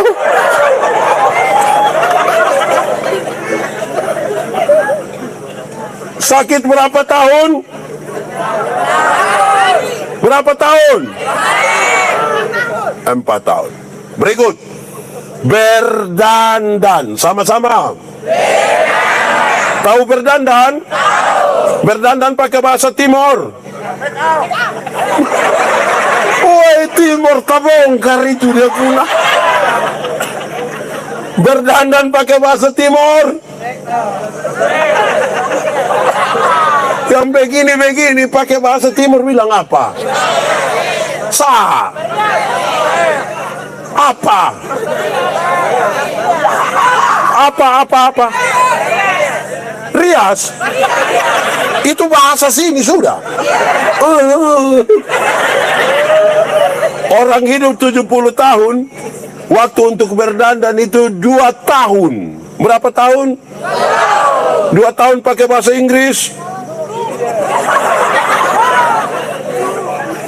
Sakit berapa tahun? Berapa tahun? 4 tahun. Berikut, berdandan. Sama-sama. Tahu berdandan? Berdandan pakai bahasa Timur. Woi, Timur tabongkar itu dia pula. Berdandan pakai bahasa Timur. Yang begini-begini pakai bahasa Timur bilang apa? Sah. Apa? Apa? Rias. Itu bahasa sini sudah. Orang hidup 70 tahun, waktu untuk berdandan itu 2 tahun. Berapa tahun? 2 tahun pakai bahasa Inggris.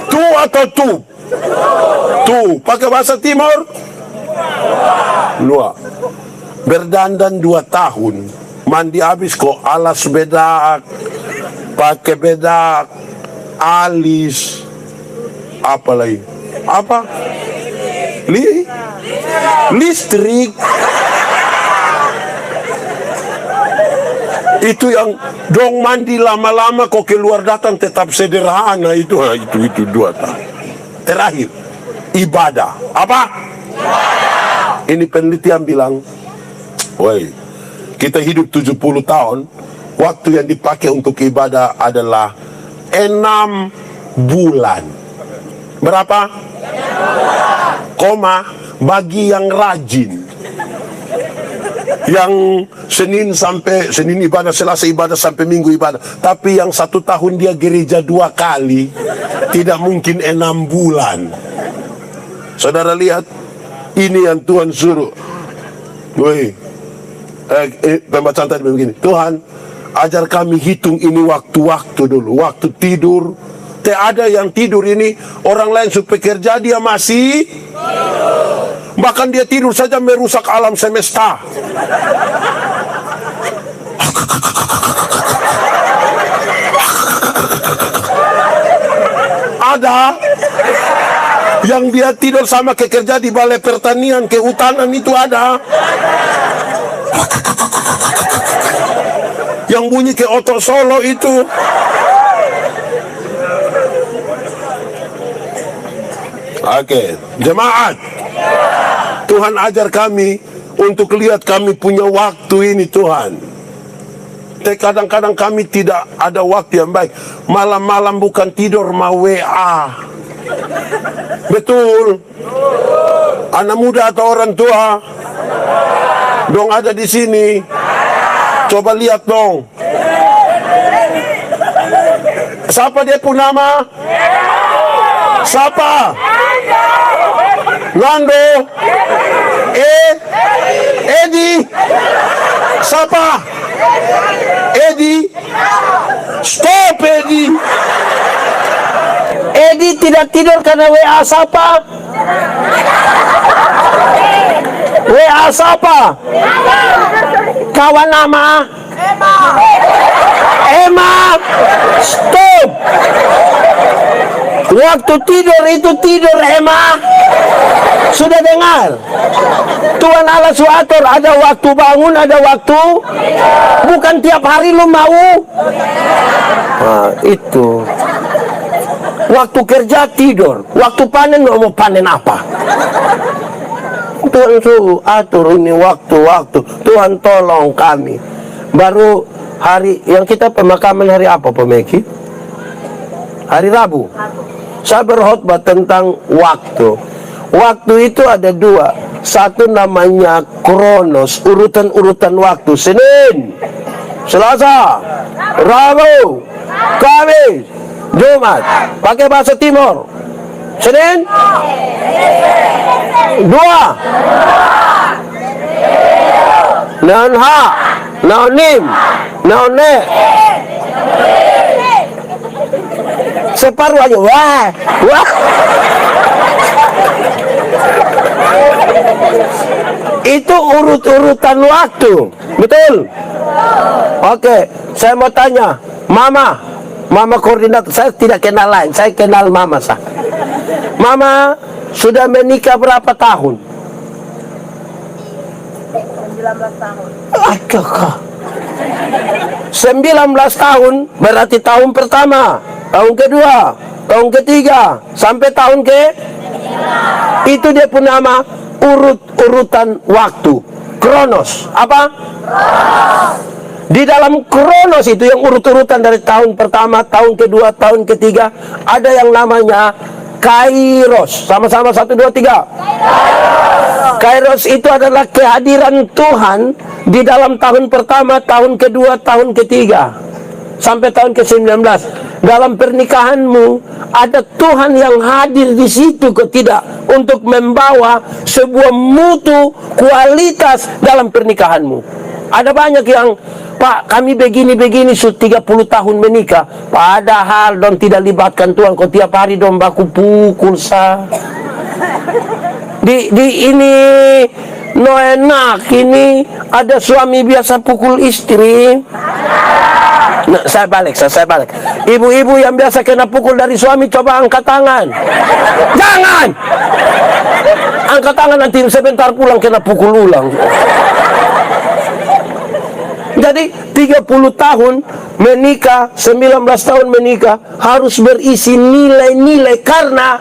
Tu atau tu? Tu. Pakai bahasa Timur? Lua. Berdandan 2 tahun. Mandi habis kok alas bedak, pakai bedak, alis, apa lagi? Apa? Listrik. Itu yang dong mandi lama-lama kok keluar datang tetap sederhana itu 2 tahun. Terakhir, ibadah. Apa? Ini penelitian bilang, woi, kita hidup 70 tahun, waktu yang dipakai untuk ibadah adalah 6 bulan. Berapa? Koma, bagi yang rajin, yang Senin ibadah, Selasa ibadah, sampai Minggu ibadah. Tapi yang 1 tahun dia gereja 2 kali, tidak mungkin 6 bulan. Saudara lihat, ini yang Tuhan suruh. Woi, pembacaan tadi begini, Tuhan ajar kami hitung ini waktu-waktu dulu, waktu tidur. Tak ada yang tidur ini, orang lain supaya kerja dia masih, bahkan dia tidur saja merusak alam semesta. Ada yang dia tidur sama kerja di balai pertanian, kehutanan itu ada. Yang bunyi ke Oto Solo itu. Oke, jemaat, Tuhan ajar kami untuk lihat kami punya waktu ini, Tuhan. Kadang-kadang kami tidak ada waktu yang baik. Malam-malam bukan tidur, mau WA. Betul. Anak muda atau orang tua dong ada di sini. Coba lihat dong. Siapa dia pun nama? Siapa? Nando. Edi. Siapa? Edi. Stop, Edi. Edi tidak tidur karena WA siapa? WA siapa? Kawan nama? Emma. Stop. Waktu tidur itu tidur, Emma. Sudah dengar? Tuhan Allah suatur, ada waktu bangun, ada waktu. Bukan tiap hari lu mau. Nah, itu. Waktu kerja tidur, waktu panen mau panen apa? Tuhan suruh atur ini waktu-waktu. Tuhan tolong kami. Baru hari yang kita pemakaman hari apa, Pak Meki? Hari Rabu. Saya berkhotbah tentang waktu. Waktu itu ada dua. Satu namanya kronos, urutan-urutan waktu. Senin, Selasa, Rabu, Kamis, Jumat. Pakai bahasa Timur. Senin, dua, naon ha, naon nim, naon ne. Separuh aja, wah. Itu urut-urutan waktu, betul? Oke, saya mau tanya, Mama koordinator, saya tidak kenal lain, saya kenal Mama sah. Mama sudah menikah berapa tahun? 19 tahun. Adakah? 19 tahun berarti tahun pertama, tahun kedua, tahun ketiga, sampai tahun ke? Itu dia pun nama urutan waktu. Kronos. Apa? Di dalam kronos itu yang urut-urutan dari tahun pertama, tahun kedua, tahun ketiga, ada yang namanya Kairos. Sama-sama 1, 2, 3. Kairos itu adalah kehadiran Tuhan di dalam tahun pertama, tahun kedua, tahun ketiga, sampai tahun ke-19. Dalam pernikahanmu ada Tuhan yang hadir di situ kok tidak, untuk membawa sebuah mutu kualitas dalam pernikahanmu. Ada banyak yang, Pak, kami begini-begini sudah 30 tahun menikah, padahal dong tidak libatkan Tuhan, kok tiap hari dong baku pukul sah. Di ini no enak, ini ada suami biasa pukul istri. Nah, saya balik. Ibu-ibu yang biasa kena pukul dari suami, coba angkat tangan. Jangan! Angkat tangan, nanti sebentar pulang kena pukul ulang. Jadi 30 tahun menikah, 19 tahun menikah, harus berisi nilai-nilai karena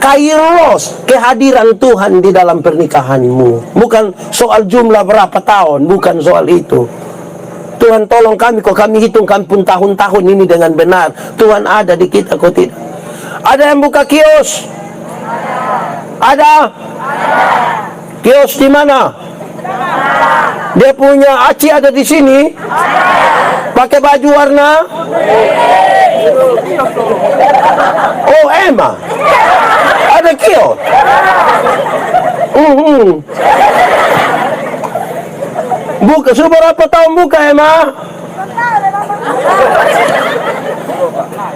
Kairos, kehadiran Tuhan di dalam pernikahanmu. Bukan soal jumlah berapa tahun, bukan soal itu. Tuhan tolong kami, kok kami hitung kampung tahun-tahun ini dengan benar. Tuhan ada di kita, kok tidak. Ada yang buka kios? Ada? Kios di mana? Dia punya aci ada di sini? Pakai baju warna? Oh, Emma. Ada kios? Buka, sudah berapa tahun buka, Emma?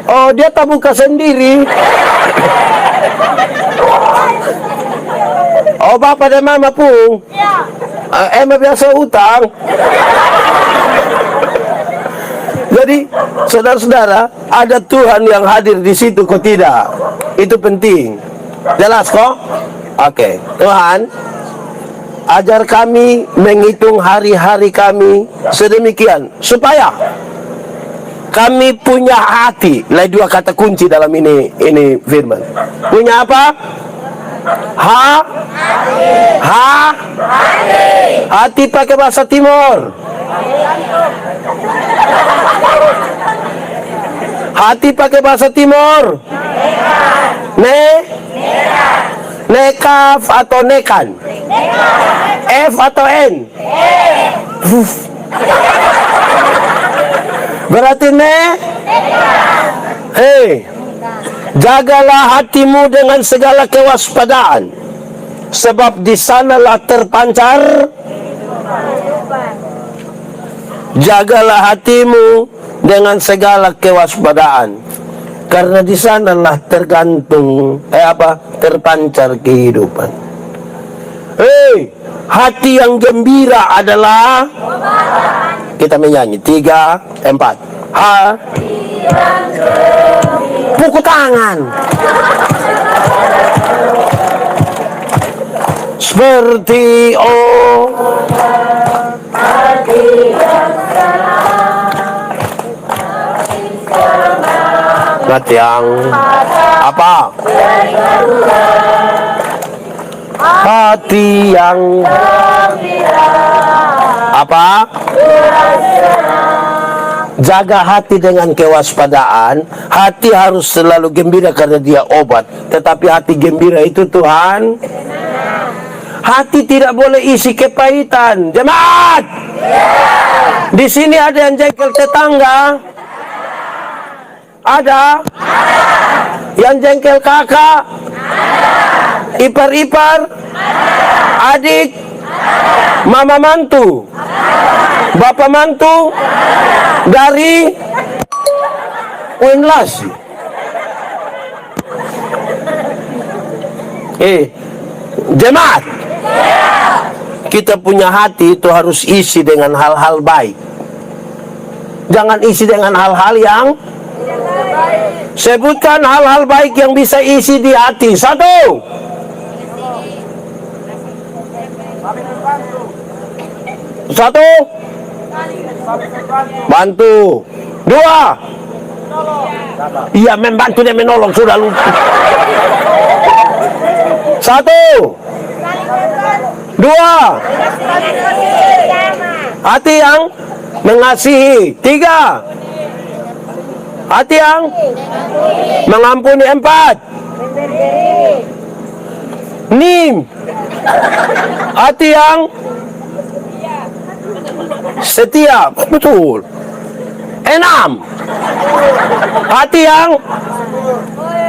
Oh, dia tak buka sendiri. Oh, Bapak dan Mama pun? Emma biasa utang. Jadi, saudara-saudara, ada Tuhan yang hadir di situ, kok tidak? Itu penting. Jelas kok? Oke, Tuhan, ajar kami menghitung hari-hari kami sedemikian supaya kami punya hati. Lain dua kata kunci dalam ini firman. Punya apa? Hati pakai bahasa Timur. Hati pakai bahasa Timur. Nekaf atau nekan? F atau N? Berarti jagalah hatimu dengan segala kewaspadaan, sebab di sanalah terpancar. Jagalah hatimu dengan segala kewaspadaan, karena di sanalah tergantung terpancar kehidupan. Hati yang gembira adalah, kita menyanyi 3, 4. Hati yang gembira Pukul tangan. Seperti hati yang apa? Hati yang apa? Jaga hati dengan kewaspadaan. Hati harus selalu gembira karena dia obat. Tetapi hati gembira itu Tuhan. Hati tidak boleh isi kepahitan. Jemaat. Di sini ada yang jengkel tetangga. Ada. Yang jengkel kakak. Ipar-ipar. Adik. Mama mantu. Bapak mantu. Dari Winlas. Jemaat. Kita punya hati itu harus isi dengan hal-hal baik. Jangan isi dengan hal-hal yang sebutkan hal-hal baik yang bisa isi di hati. 1. Bantu. 2. Iya, membantu dan menolong, sudah lupa. 1. 2. Hati yang mengasihi. 3. Hati yang mengampuni. 4. Nim. Hati yang setia. Betul. 6. Hati yang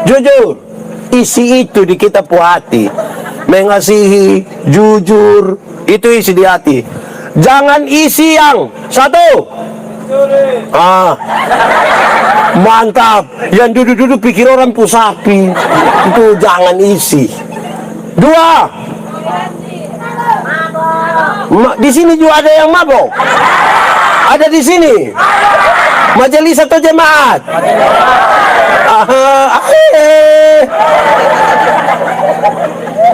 jujur. Isi itu di kita hati. Mengasihi, jujur, itu isi di hati. Jangan isi yang 1. Mantap. Yang duduk-duduk pikir orang pusapi. Itu jangan isi. 2. Di sini juga ada yang mabok. Ada di sini. Majelis atau jemaat?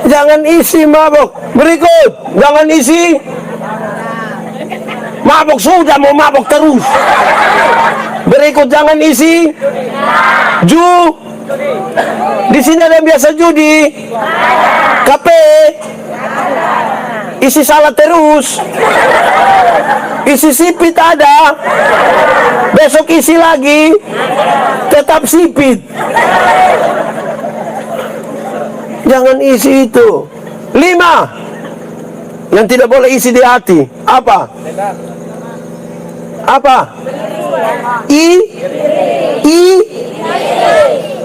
Jangan isi mabok. Berikut, jangan isi mabok. Sudah mau mabok terus. Berikut, jangan isi di sini ada yang biasa judi, kafe, isi salah terus, isi sipit ada, besok isi lagi, tetap sipit. Jangan isi itu. 5. Yang tidak boleh isi di hati. Apa?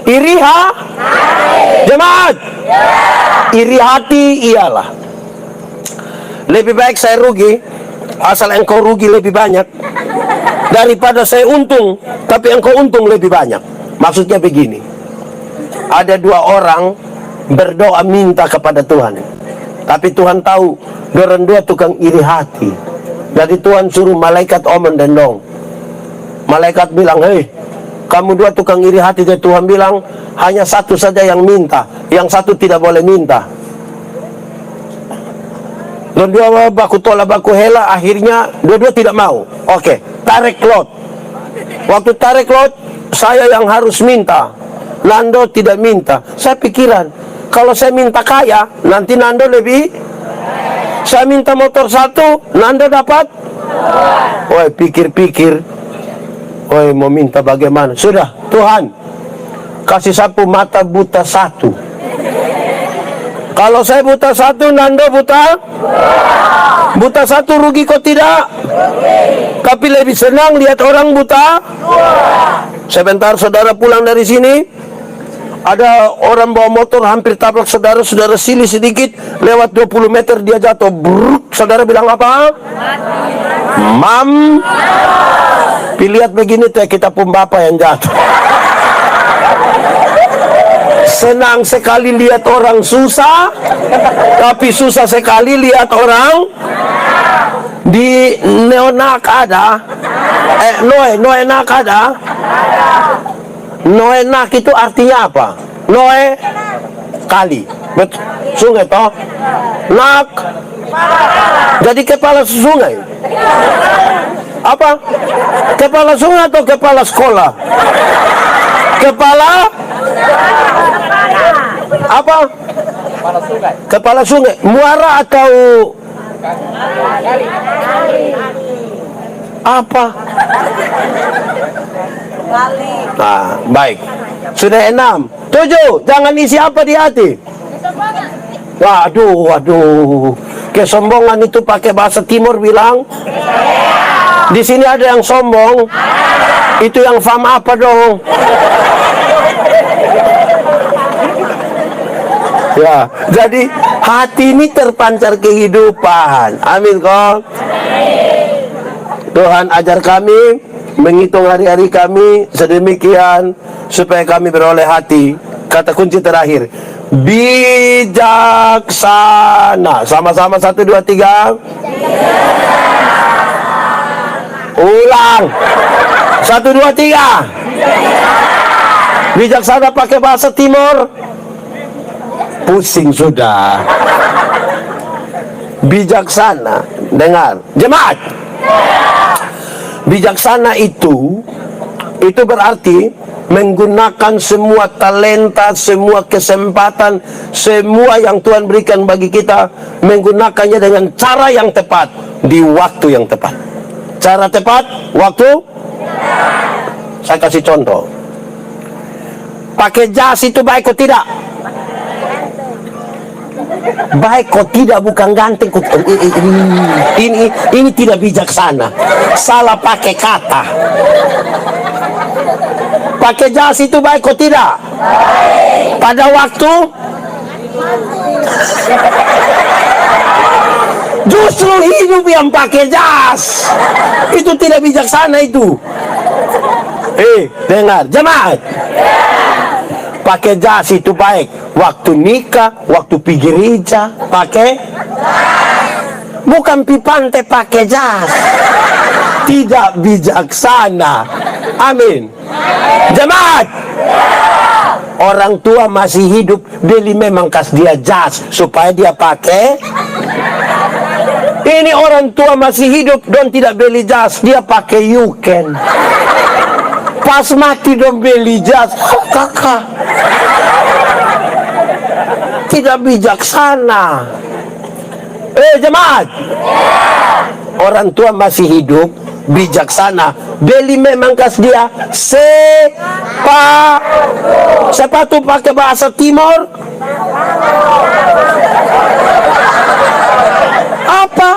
Iri jemaat. Iri hati ialah lebih baik saya rugi, asal engkau rugi lebih banyak, daripada saya untung tapi engkau untung lebih banyak. Maksudnya begini, ada 2 orang berdoa minta kepada Tuhan, tapi Tuhan tahu dorang 2 tukang iri hati. Jadi Tuhan suruh malaikat omong dan dong. Malaikat bilang, hei, kamu 2 tukang iri hati. Dan Tuhan bilang, hanya 1 saja yang minta, yang 1 tidak boleh minta. Dan 2 baku tolak baku hela. Akhirnya 2 tidak mau. Oke, tarik lot. Waktu tarik lot, saya yang harus minta, Nando tidak minta. Saya pikiran, kalau saya minta kaya, nanti Nando lebih. Saya minta motor 1, Nando dapat. Woi, pikir-pikir, woi, mau minta bagaimana? Sudah, Tuhan kasih sapu mata buta 1. Kalau saya buta 1, Nando buta. Buta 1 rugi kok tidak? Tapi lebih senang lihat orang buta. Sebentar saudara pulang dari sini, ada orang bawa motor hampir tabrak saudara. Saudara silih sedikit, lewat 20 meter dia jatuh. Bruk, saudara bilang apa? Mam. Lihat begini tuh, kita pun bapak yang jatuh. Senang sekali lihat orang susah, tapi susah sekali lihat orang. Di Neonak ada, Noenak ada. Noe nak itu artinya apa? Noe kali. Sungai toh? Nak. Jadi kepala sungai. Apa? Kepala sungai atau kepala sekolah? Kepala apa? Kepala sungai. Muara atau apa? Nah, baik. Sudah 6. 7. Jangan isi apa di hati. Waduh. Kesombongan itu pakai bahasa Timur bilang. Di sini ada yang sombong. Itu yang faham apa dong? Ya, jadi hati ini terpancar kehidupan. Amin kok. Tuhan ajar kami menghitung hari-hari kami sedemikian supaya kami beroleh hati. Kata kunci terakhir, bijaksana. Sama-sama 1, 2, 3. Ulang. 1, 2, 3. Bijaksana pakai bahasa Timur. Pusing sudah. Bijaksana. Dengar. Jemaat. Bijaksana itu berarti menggunakan semua talenta, semua kesempatan, semua yang Tuhan berikan bagi kita, menggunakannya dengan cara yang tepat, di waktu yang tepat. Cara tepat, waktu. Saya kasih contoh. Pakai jas itu baik atau tidak? Baik kok tidak, bukan ganteng kok. Ini tidak bijaksana. Salah pakai kata. Pakai jas itu baik kok tidak? Pada waktu justru hidup yang pakai jas itu tidak bijaksana itu. Dengar jemaat. Pakai jas itu baik waktu nikah, waktu pergi gereja pakai, bukan pi pantai pakai jas. Tidak bijaksana. Amin. Jemaat. Orang tua masih hidup, beli memang kas dia jas supaya dia pakai. Ini orang tua masih hidup dan tidak beli jas, dia pakai yuken. Pas mati dong beli jas, kakak. Tidak bijaksana. Jemaat. Orang tua masih hidup, bijaksana. Beli memang kas dia sepatu pakai bahasa Timur. Apa?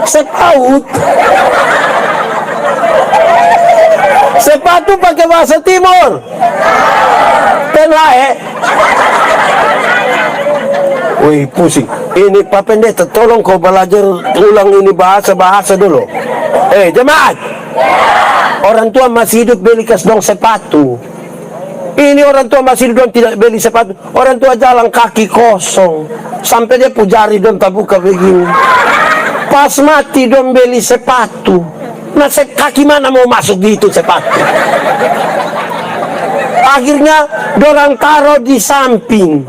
Sepaut. Sepatu pakai bahasa Timur. Tenlae. Wih, pusing. Ini Pak Pendeta, tolong kau belajar ulang ini bahasa dulu. Jemaat. Orang tua masih hidup beli kas dong sepatu. Ini orang tua masih hidup tidak beli sepatu. Orang tua jalan kaki kosong. Sampai dia pujari dong tak buka begini. Pas mati dong beli sepatu. Nah, kaki mana mau masuk di itu sepatu? Akhirnya dorang taruh di samping.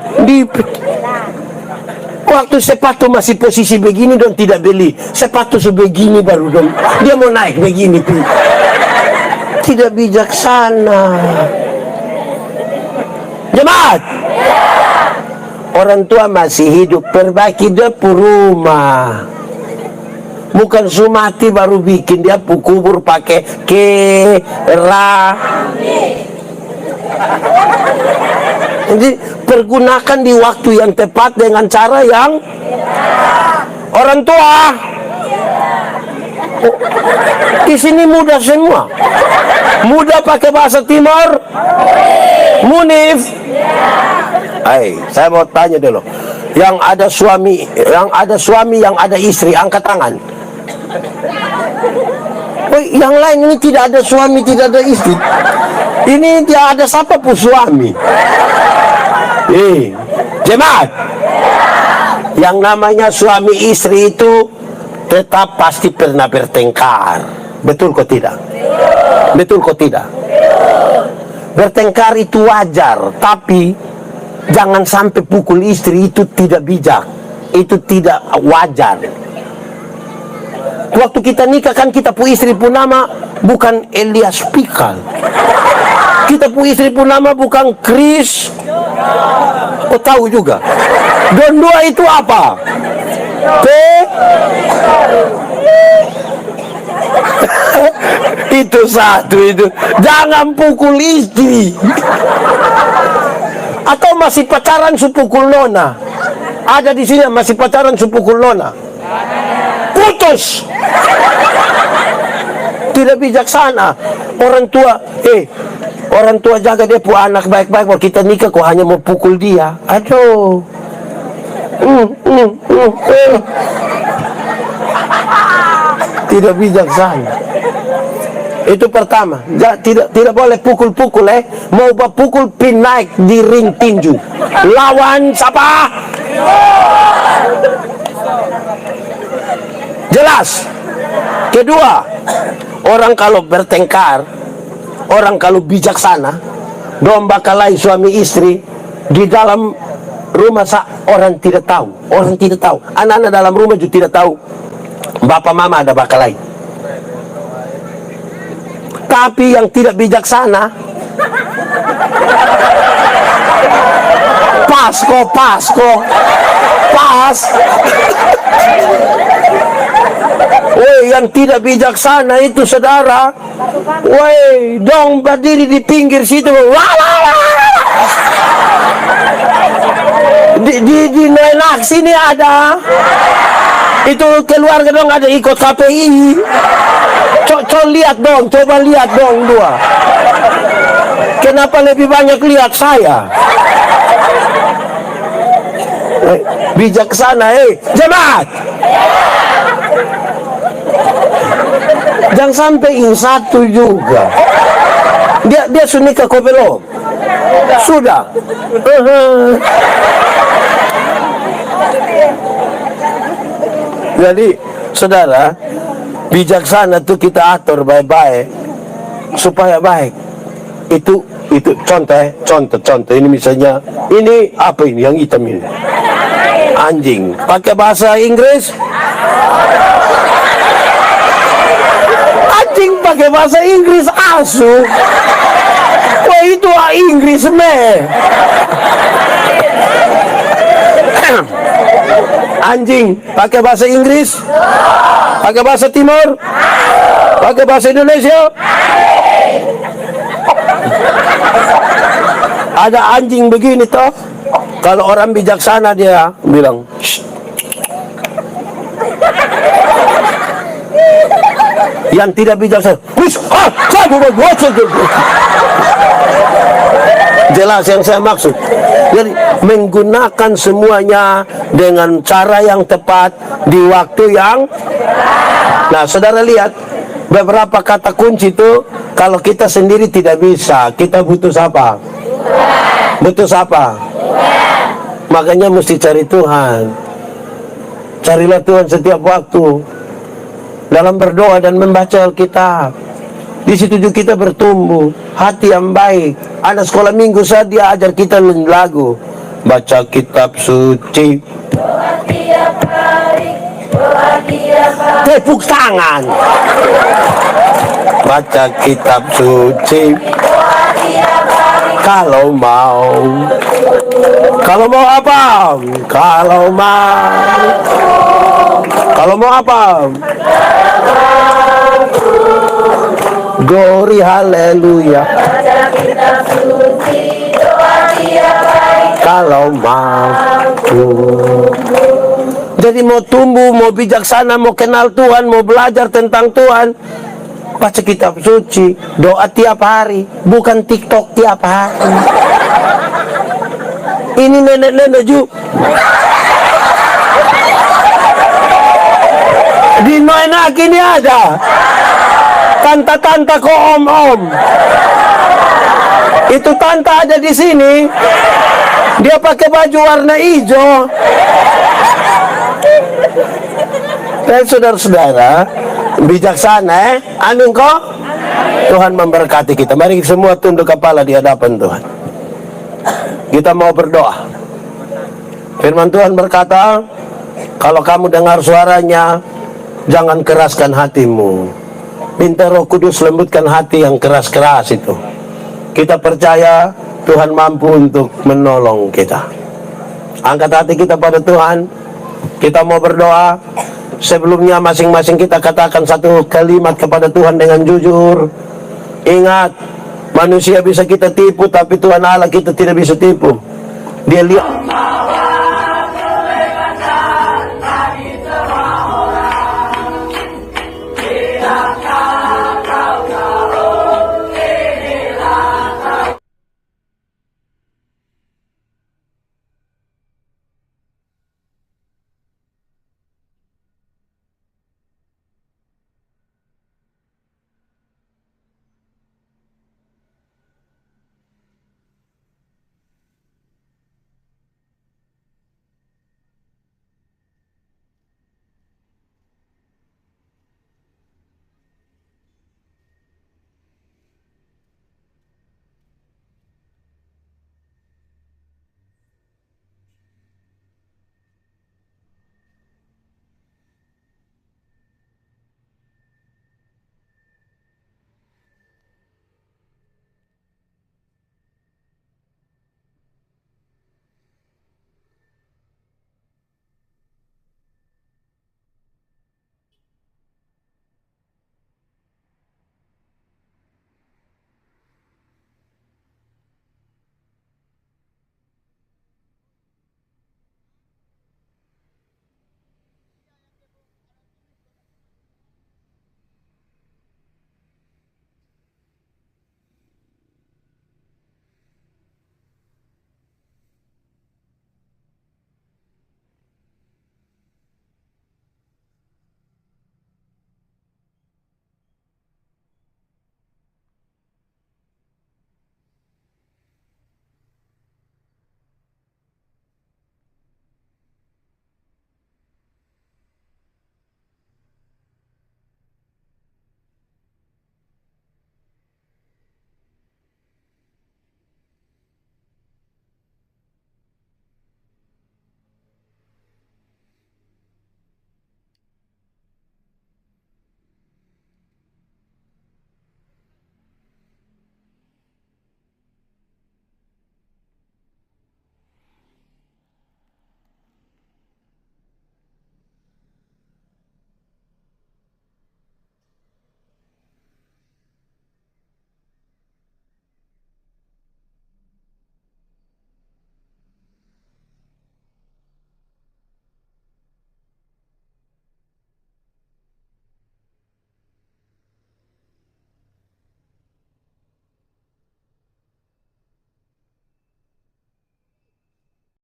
Waktu sepatu masih posisi begini dong tidak beli. Sepatu sebegini baru dong. Dia mau naik begini. Tidak bijaksana. Jemaat. Orang tua masih hidup, perbaiki dia rumah. Bukan sumati baru bikin dia kubur pakai Jadi pergunakan di waktu yang tepat dengan cara yang orang tua. Di sini muda semua. Muda pakai bahasa Timur. Munif. Saya mau tanya dulu. Yang ada suami, yang ada istri, angkat tangan. Yang lain ini tidak ada suami, tidak ada istri. Ini tidak ada siapa pun suami. Jemaat. Yang namanya suami istri itu tetap pasti pernah bertengkar. Betul kok tidak? Betul kok tidak? Bertengkar itu wajar, tapi jangan sampai pukul istri, itu tidak bijak, itu tidak wajar. Waktu kita nikah kan kita pu istri pun nama bukan Elias Pikal. Kita pu istri pun nama bukan Chris. Oh, tahu juga. Don dua itu apa? Itu satu itu. Jangan pukul istri. Atau masih pacaran sepukul nona? Ada di sini masih pacaran sepukul nona? Putus. Tidak bijaksana. Orang tua jaga dia pu anak baik-baik. Kalau kita nikah kok hanya mau pukul dia. Aduh. Tidak bijaksana. Itu pertama. Tidak boleh pukul-pukul. Mau pukul pin naik di ring tinju. Lawan siapa? Jelas. Kedua, orang kalau bertengkar, orang kalau bijaksana, domba kalahi suami istri di dalam rumah orang tidak tahu. Orang tidak tahu. Anak-anak dalam rumah juga tidak tahu. Bapak mama ada bakal lain. Tapi yang tidak bijaksana, pas. Woi, yang tidak bijaksana itu saudara. Woi, dong berdiri di pinggir situ. Di Nenak sini ada. Itu keluarga dong ada ikut KPI. Coba lihat dong dua. Kenapa lebih banyak lihat saya? Bijaksana, jemaat. Jangan sampai yang satu juga. Dia sudah nikah kok belum? Sudah. Jadi, saudara, bijaksana tuh kita atur baik-baik supaya baik. Itu contoh. Ini misalnya, ini apa ini yang hitam ini? Anjing. Pakai bahasa Inggris? Anjing pakai bahasa Inggris asu. Wah, itu Inggris Anjing pakai bahasa Inggris, pakai bahasa Timur, pakai bahasa Indonesia. Ada anjing begini toh. Kalau orang bijaksana dia bilang, shh. Yang tidak bijaksana, jelas yang saya maksud. Jadi menggunakan semuanya dengan cara yang tepat di waktu yang. Nah, saudara lihat beberapa kata kunci itu kalau kita sendiri tidak bisa, kita butuh siapa? Butuh siapa? Makanya mesti cari Tuhan. Carilah Tuhan setiap waktu dalam berdoa dan membaca Alkitab. Di situ juga kita bertumbuh hati yang baik. Ada sekolah minggu saya dia ajar kita lagu baca kitab suci. Tepuk tangan. Baca kitab suci. Kalau mau apa? Kalau mau apa? Glory haleluya. Kalau mampu. Jadi mau tumbuh, mau bijaksana, mau kenal Tuhan, mau belajar tentang Tuhan, baca kitab suci, doa tiap hari, bukan TikTok tiap hari. Ini nenek-nenek juga. Di Nenak ini ada tanta-tanta kok om-om. Itu tanta ada di sini. Dia pakai baju warna hijau. Dan saudara-saudara bijaksana, anu kok Tuhan memberkati kita. Mari semua tunduk kepala di hadapan Tuhan. Kita mau berdoa. Firman Tuhan berkata, kalau kamu dengar suaranya, jangan keraskan hatimu. Minta Roh Kudus lembutkan hati yang keras-keras itu. Kita percaya Tuhan mampu untuk menolong kita. Angkat hati kita pada Tuhan. Kita mau berdoa. Sebelumnya masing-masing kita katakan satu kalimat kepada Tuhan dengan jujur. Ingat, manusia bisa kita tipu, tapi Tuhan Allah kita tidak bisa tipu. Dia lihat